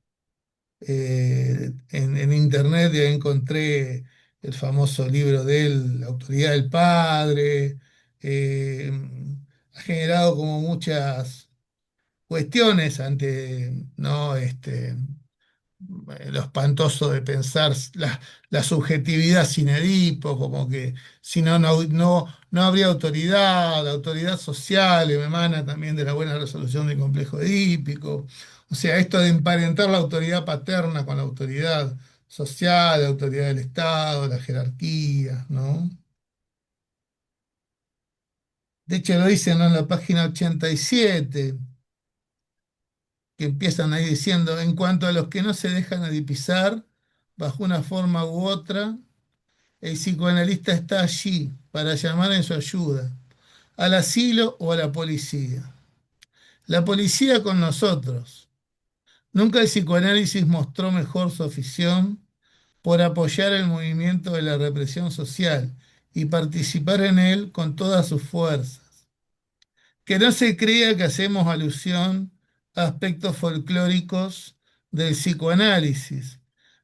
internet y ahí encontré el famoso libro de él, La autoridad del padre. eh, ha generado como muchas cuestiones ante, ¿no? Lo espantoso de pensar la subjetividad sin Edipo, como que si no, no habría autoridad, la autoridad social emana también de la buena resolución del complejo edípico. O sea, esto de emparentar la autoridad paterna con la autoridad social, la autoridad del Estado, la jerarquía, ¿no? De hecho, lo dicen, ¿no? En la página 87 que empiezan ahí diciendo, en cuanto a los que no se dejan adipizar, bajo una forma u otra, el psicoanalista está allí para llamar en su ayuda, al asilo o a la policía. La policía con nosotros. Nunca el psicoanálisis mostró mejor su afición por apoyar el movimiento de la represión social y participar en él con todas sus fuerzas. Que no se crea que hacemos alusión a aspectos folclóricos del psicoanálisis,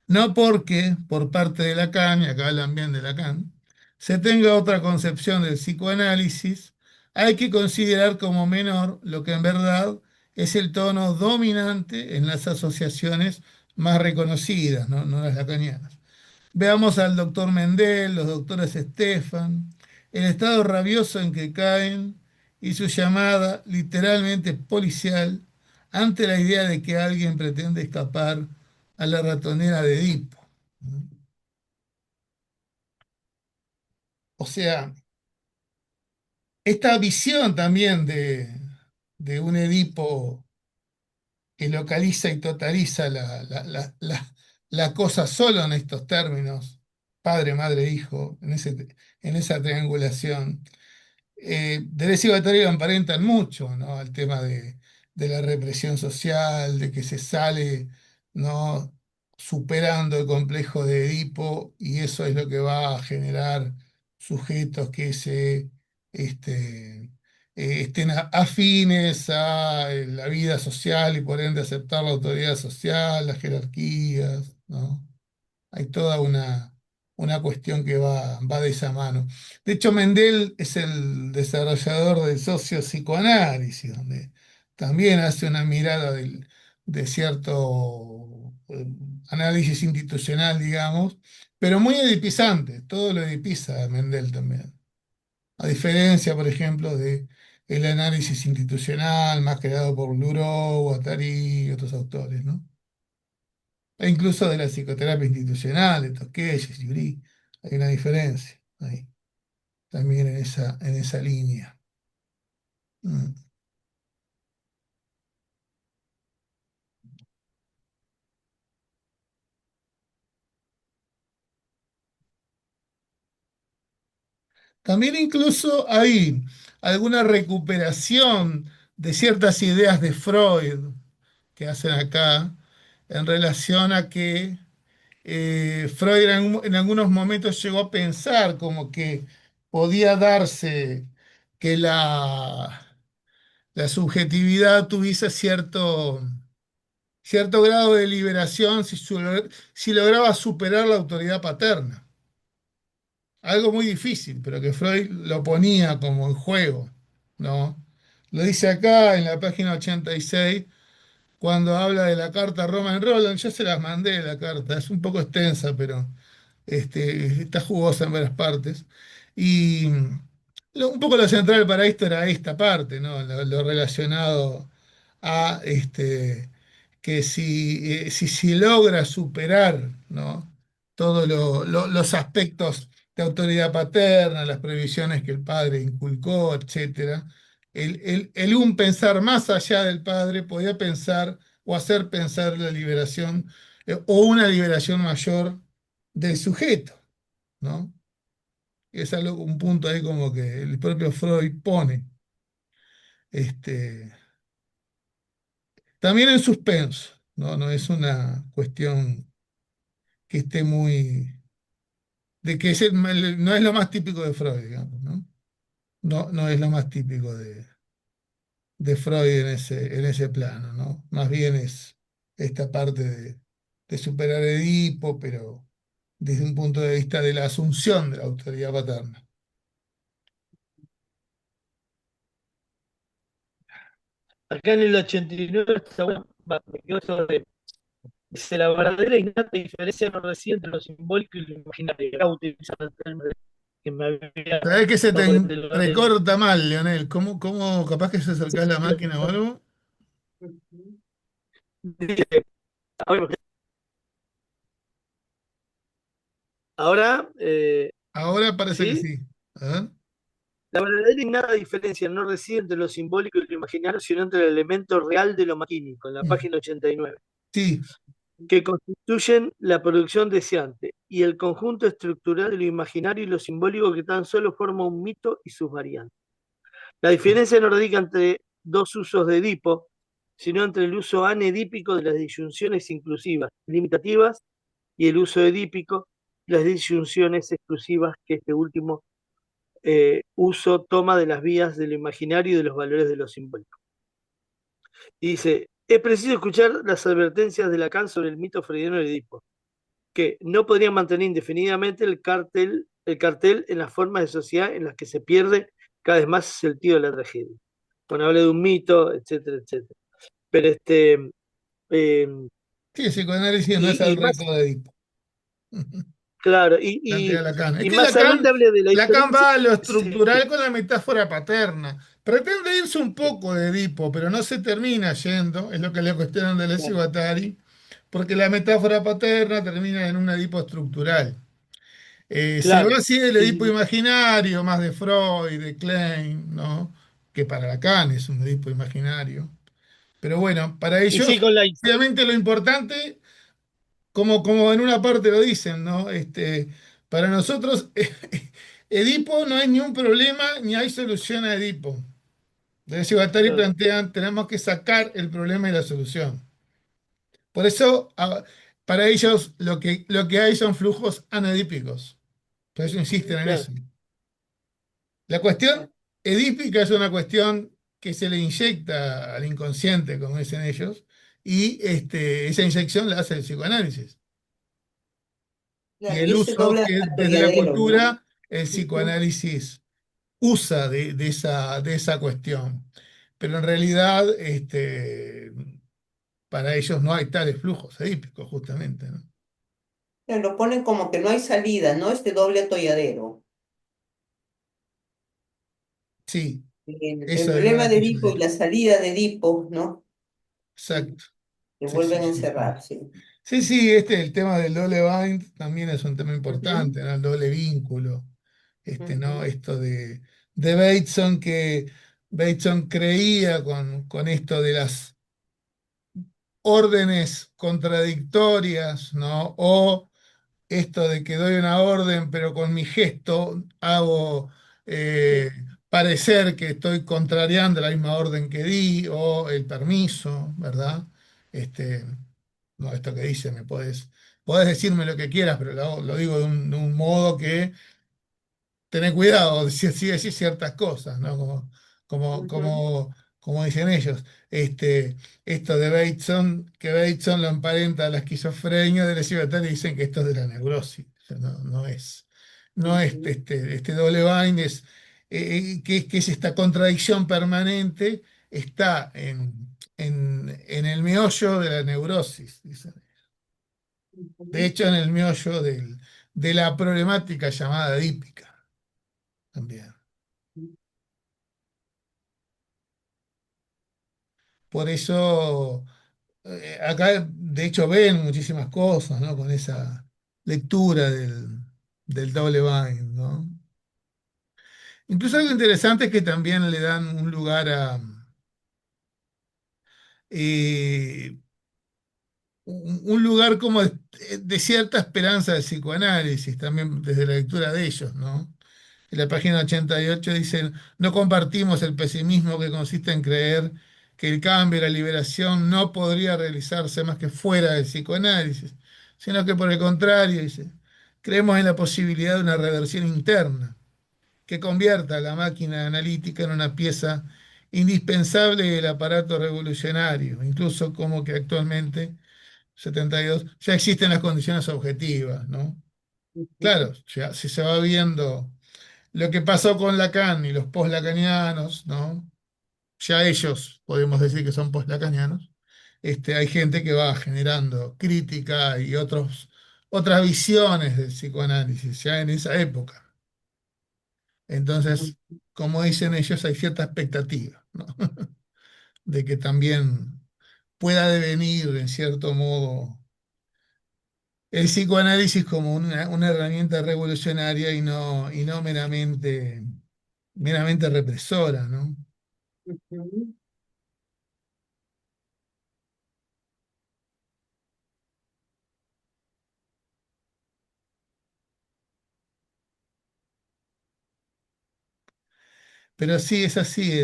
no porque por parte de Lacan, y acá hablan bien de Lacan, se tenga otra concepción del psicoanálisis, hay que considerar como menor lo que en verdad es el tono dominante en las asociaciones más reconocidas, no las lacanianas. Veamos al doctor Mendel, los doctores Stefan, el estado rabioso en que caen y su llamada literalmente policial ante la idea de que alguien pretende escapar a la ratonera de Edipo. O sea, esta visión también de un Edipo que localiza y totaliza la cosa solo en estos términos, padre, madre, hijo, en esa triangulación. Deleuze y Guattari lo emparentan mucho, ¿no? Al tema de la represión social, de que se sale, ¿no? Superando el complejo de Edipo y eso es lo que va a generar sujetos que este, estén afines a la vida social y por ende aceptar la autoridad social, las jerarquías, ¿no? Hay toda una cuestión que va de esa mano. De hecho, Mendel es el desarrollador del sociopsicoanálisis, donde también hace una mirada de cierto análisis institucional, digamos, pero muy edipizante, todo lo edipiza Mendel también. A diferencia, por ejemplo, de el análisis institucional más creado por Luró, Guattari y otros autores, ¿no? E incluso de la psicoterapia institucional, de Tosquelles, Librí, hay una diferencia ahí, también en esa línea. Mm. También incluso hay alguna recuperación de ciertas ideas de Freud que hacen acá en relación a que Freud en algunos momentos llegó a pensar como que podía darse que la subjetividad tuviese cierto grado de liberación si lograba superar la autoridad paterna. Algo muy difícil, pero que Freud lo ponía como en juego, ¿no? Lo dice acá en la página 86 cuando habla de la carta a Roman Roland. Yo se las mandé la carta, es un poco extensa, pero está jugosa en varias partes. Y un poco lo central para esto era esta parte, ¿no? Lo relacionado a que si logra superar, ¿no? Todos los aspectos de autoridad paterna, las previsiones que el padre inculcó, etcétera, el un pensar más allá del padre podía pensar o hacer pensar la liberación o una liberación mayor del sujeto, ¿no? Es algo, un punto ahí como que el propio Freud pone. Este, también en suspenso, ¿no? No es una cuestión que esté muy, de que no es lo más típico de Freud, digamos, ¿no? No, no es lo más típico de Freud en ese plano, ¿no? Más bien es esta parte de superar Edipo, pero desde un punto de vista de la asunción de la autoridad paterna. Acá en el 89 está bueno, me quedó eso de, dice, la verdadera e innata diferencia no reside entre lo simbólico y lo imaginario. Acá utilizando el término que me había Sabés que se te dado del lugar del- recorta mal, Leonel. ¿Cómo capaz que se acercás la máquina o algo? Ujú. dice, ahora, ahora, Ahora parece que ¿sí? sí. A ver. La verdadera y nada diferencia no reside entre lo simbólico y lo imaginario, sino entre el elemento real de lo maquínico, en la página 89, Sí, que constituyen la producción deseante, y el conjunto estructural de lo imaginario y lo simbólico que tan solo forma un mito y sus variantes. La diferencia no radica entre dos usos de Edipo, sino entre el uso anedípico de las disyunciones inclusivas, limitativas, y el uso edípico, las disyunciones exclusivas que este último uso toma de las vías de lo imaginario y de los valores de lo simbólico. Y dice, es preciso escuchar las advertencias de Lacan sobre el mito freudiano de Edipo, que no podrían mantener indefinidamente el cartel en las formas de sociedad en las que se pierde cada vez más el sentido de la tragedia. Bueno, habla de un mito, etcétera, etcétera. Pero eh, sí, el psicoanálisis no es y el más, reto de Edipo. claro, Plantea Lacan. Es y que más adelante habla de la Lacan diferencia. va a lo Sí, estructural con la metáfora paterna. Pretende irse un poco de Edipo, pero no se termina yendo, es lo que le cuestionan de Deleuze y claro, Guattari, porque la metáfora paterna termina en un Edipo estructural. Se va claro. así del Edipo Y, imaginario, más de Freud, de Klein, ¿no? Que para Lacan es un Edipo imaginario. Pero bueno, para y sí, ellos, con la obviamente lo importante, como en una parte lo dicen, ¿no? Para nosotros, Edipo no hay ni un problema ni hay solución a Edipo. Deleuze y Guattari claro, plantean, tenemos que sacar el problema y la solución. Por eso, para ellos, lo que hay son flujos anedípicos. Por eso insisten en claro. eso. La cuestión edípica es una cuestión que se le inyecta al inconsciente, como dicen ellos, y esa inyección la hace el psicoanálisis. Y Claro, y el ese uso doble que desde la atolladero, ¿no? cultura el Ujú. psicoanálisis usa de esa cuestión. Pero en realidad, para ellos no hay tales flujos edípicos, justamente, ¿no? Claro, lo ponen como que no hay salida, ¿no? Este doble atolladero. Sí, El eso es problema lo de que yo Edipo y digo. la salida de Edipo, ¿no? Exacto. Que Sí, sí, vuelven a sí, sí. encerrar, sí. Sí, sí, el tema del doble bind también es un tema Ujú, importante, ¿no? El doble vínculo, ¿no? ujú. Esto de Bateson, que Bateson creía con esto de las órdenes contradictorias, ¿no? O esto de que doy una orden, pero con mi gesto hago eh, parecer que estoy contrariando la misma orden que di o el permiso, ¿verdad? Este, no, esto que dice, podés decirme lo que quieras, pero lo digo de un modo que tener cuidado si decís ciertas cosas, ¿no? Como, Ujú, como, como dicen ellos. Esto de Bateson, que Bateson lo emparenta a la esquizofrenia de los libertarios, dicen que esto es de la neurosis. O sea, no es. No es ujú, este doble bind, que es esta contradicción permanente, está en el meollo de la neurosis, dicen. De ujú, hecho, en el meollo de la problemática llamada dípica también. Por eso, acá de hecho ven muchísimas cosas, ¿no? Con esa lectura del doble bind, ¿no? Incluso algo interesante es que también le dan un lugar eh, un lugar como de cierta esperanza del psicoanálisis, también desde la lectura de ellos, ¿no? En la página 88 dicen, no compartimos el pesimismo que consiste en creer que el cambio y la liberación no podría realizarse más que fuera del psicoanálisis, sino que por el contrario, dice, creemos en la posibilidad de una reversión interna que convierta a la máquina analítica en una pieza indispensable del aparato revolucionario, incluso como que actualmente, 72, ya existen las condiciones objetivas, ¿no? ujú, Claro, ya, si se va viendo lo que pasó con Lacan y los post-lacanianos, ¿no? Ya ellos podemos decir que son post-lacanianos. Hay gente que va generando crítica y otras visiones del psicoanálisis ya en esa época. ujú. Entonces, como dicen ellos, hay cierta expectativa, ¿no? De que también pueda devenir, en cierto modo, el psicoanálisis como una herramienta revolucionaria y no meramente represora, ¿no? Ujú. Pero sí, es así,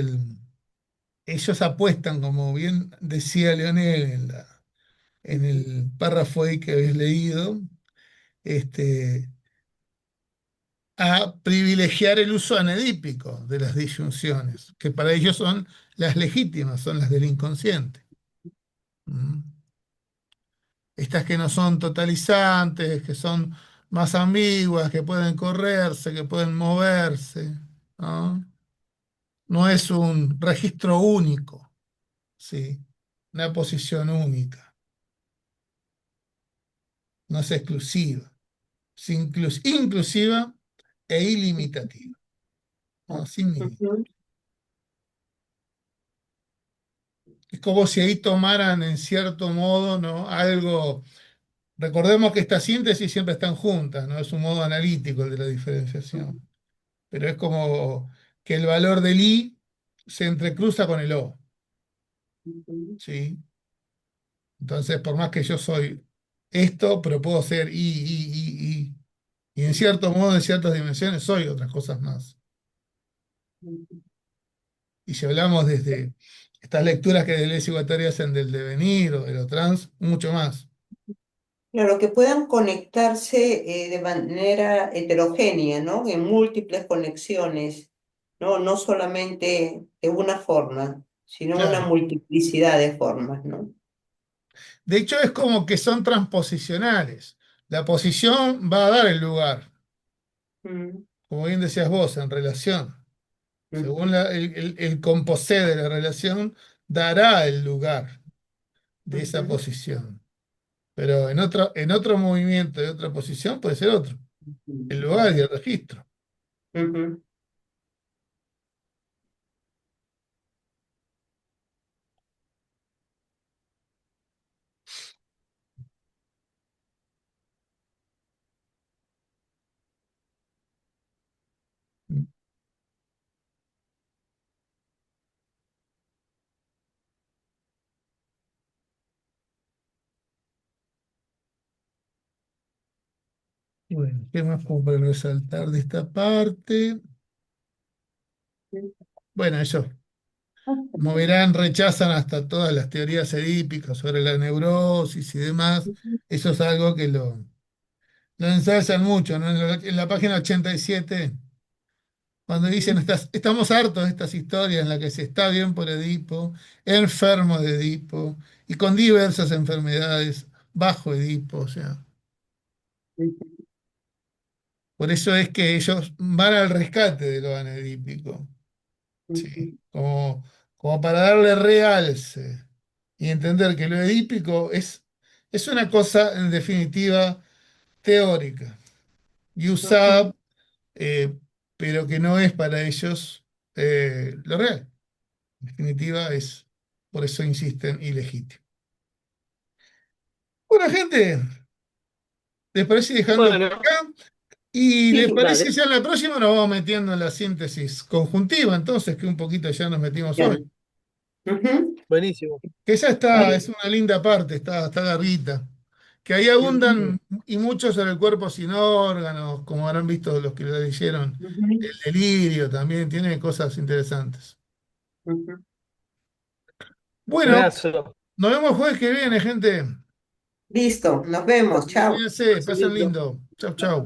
ellos apuestan, como bien decía Leonel en Ujú, el párrafo ahí que habéis leído, este, a privilegiar el uso anedípico de las disyunciones, que para ellos son las legítimas, son las del inconsciente. ¿Mm? Estas que no son totalizantes, que son más ambiguas, que pueden correrse, que pueden moverse, ¿no? No es un registro único, ¿sí? Una posición única, no es exclusiva, es inclusiva e ilimitativa, ¿no? Sin límite. ujú, Es como si ahí tomaran en cierto modo, ¿no? Algo. Recordemos que estas síntesis siempre están juntas, ¿no? Es un modo analítico el de la diferenciación. Pero es como que el valor del I se entrecruza con el O, ujú, ¿sí? Entonces, por más que yo soy esto, pero puedo ser I. Y en cierto modo, en ciertas dimensiones, soy otras cosas más. ujú. Y si hablamos desde estas lecturas que Deleuze y Guattari hacen del devenir o de lo trans, mucho más. Claro, que puedan conectarse de manera heterogénea, ¿no? En múltiples conexiones, ¿no? No solamente de una forma, sino una Claro. multiplicidad de formas, ¿no? De hecho, es como que son transposicionales. La posición va a dar el lugar, Mm, como bien decías vos, en relación. Según ujú, el composé de la relación, dará el lugar de esa ujú, posición. Pero en otro movimiento de otra posición puede ser otro. El lugar y el registro. ujú. Bueno, ¿qué más como para resaltar de esta parte? Bueno, ellos, como verán, rechazan hasta todas las teorías edípicas sobre la neurosis y demás. Eso es algo que lo ensalzan mucho, ¿no? En la página 87, cuando dicen, estamos hartos de estas historias en las que se está bien por Edipo, enfermo de Edipo, y con diversas enfermedades bajo Edipo, o sea. Por eso es que ellos van al rescate de lo anedípico, ¿sí? Como para darle realce y entender que lo edípico es una cosa, en definitiva, teórica y usada, eh, pero que no es para ellos lo real. En definitiva, por eso insisten ilegítimo. Bueno, gente, ¿les parece ir dejando por Bueno, acá? ¿Y les sí, parece dale. ya en la próxima nos vamos metiendo en la síntesis conjuntiva, entonces, que un poquito ya nos metimos Ya. hoy? Ujú, Buenísimo. Que esa está, es sí, una linda parte, está larguita. Que ahí ujú, abundan y mucho sobre el cuerpo sin órganos, como habrán visto los que lo leyeron. El ujú, delirio también tiene cosas interesantes. ujú. Bueno, Buenazo. nos vemos el jueves que viene, gente. Listo, nos vemos, chao. Cuídense, Pase pasen lindo. lindo. Chau, chau.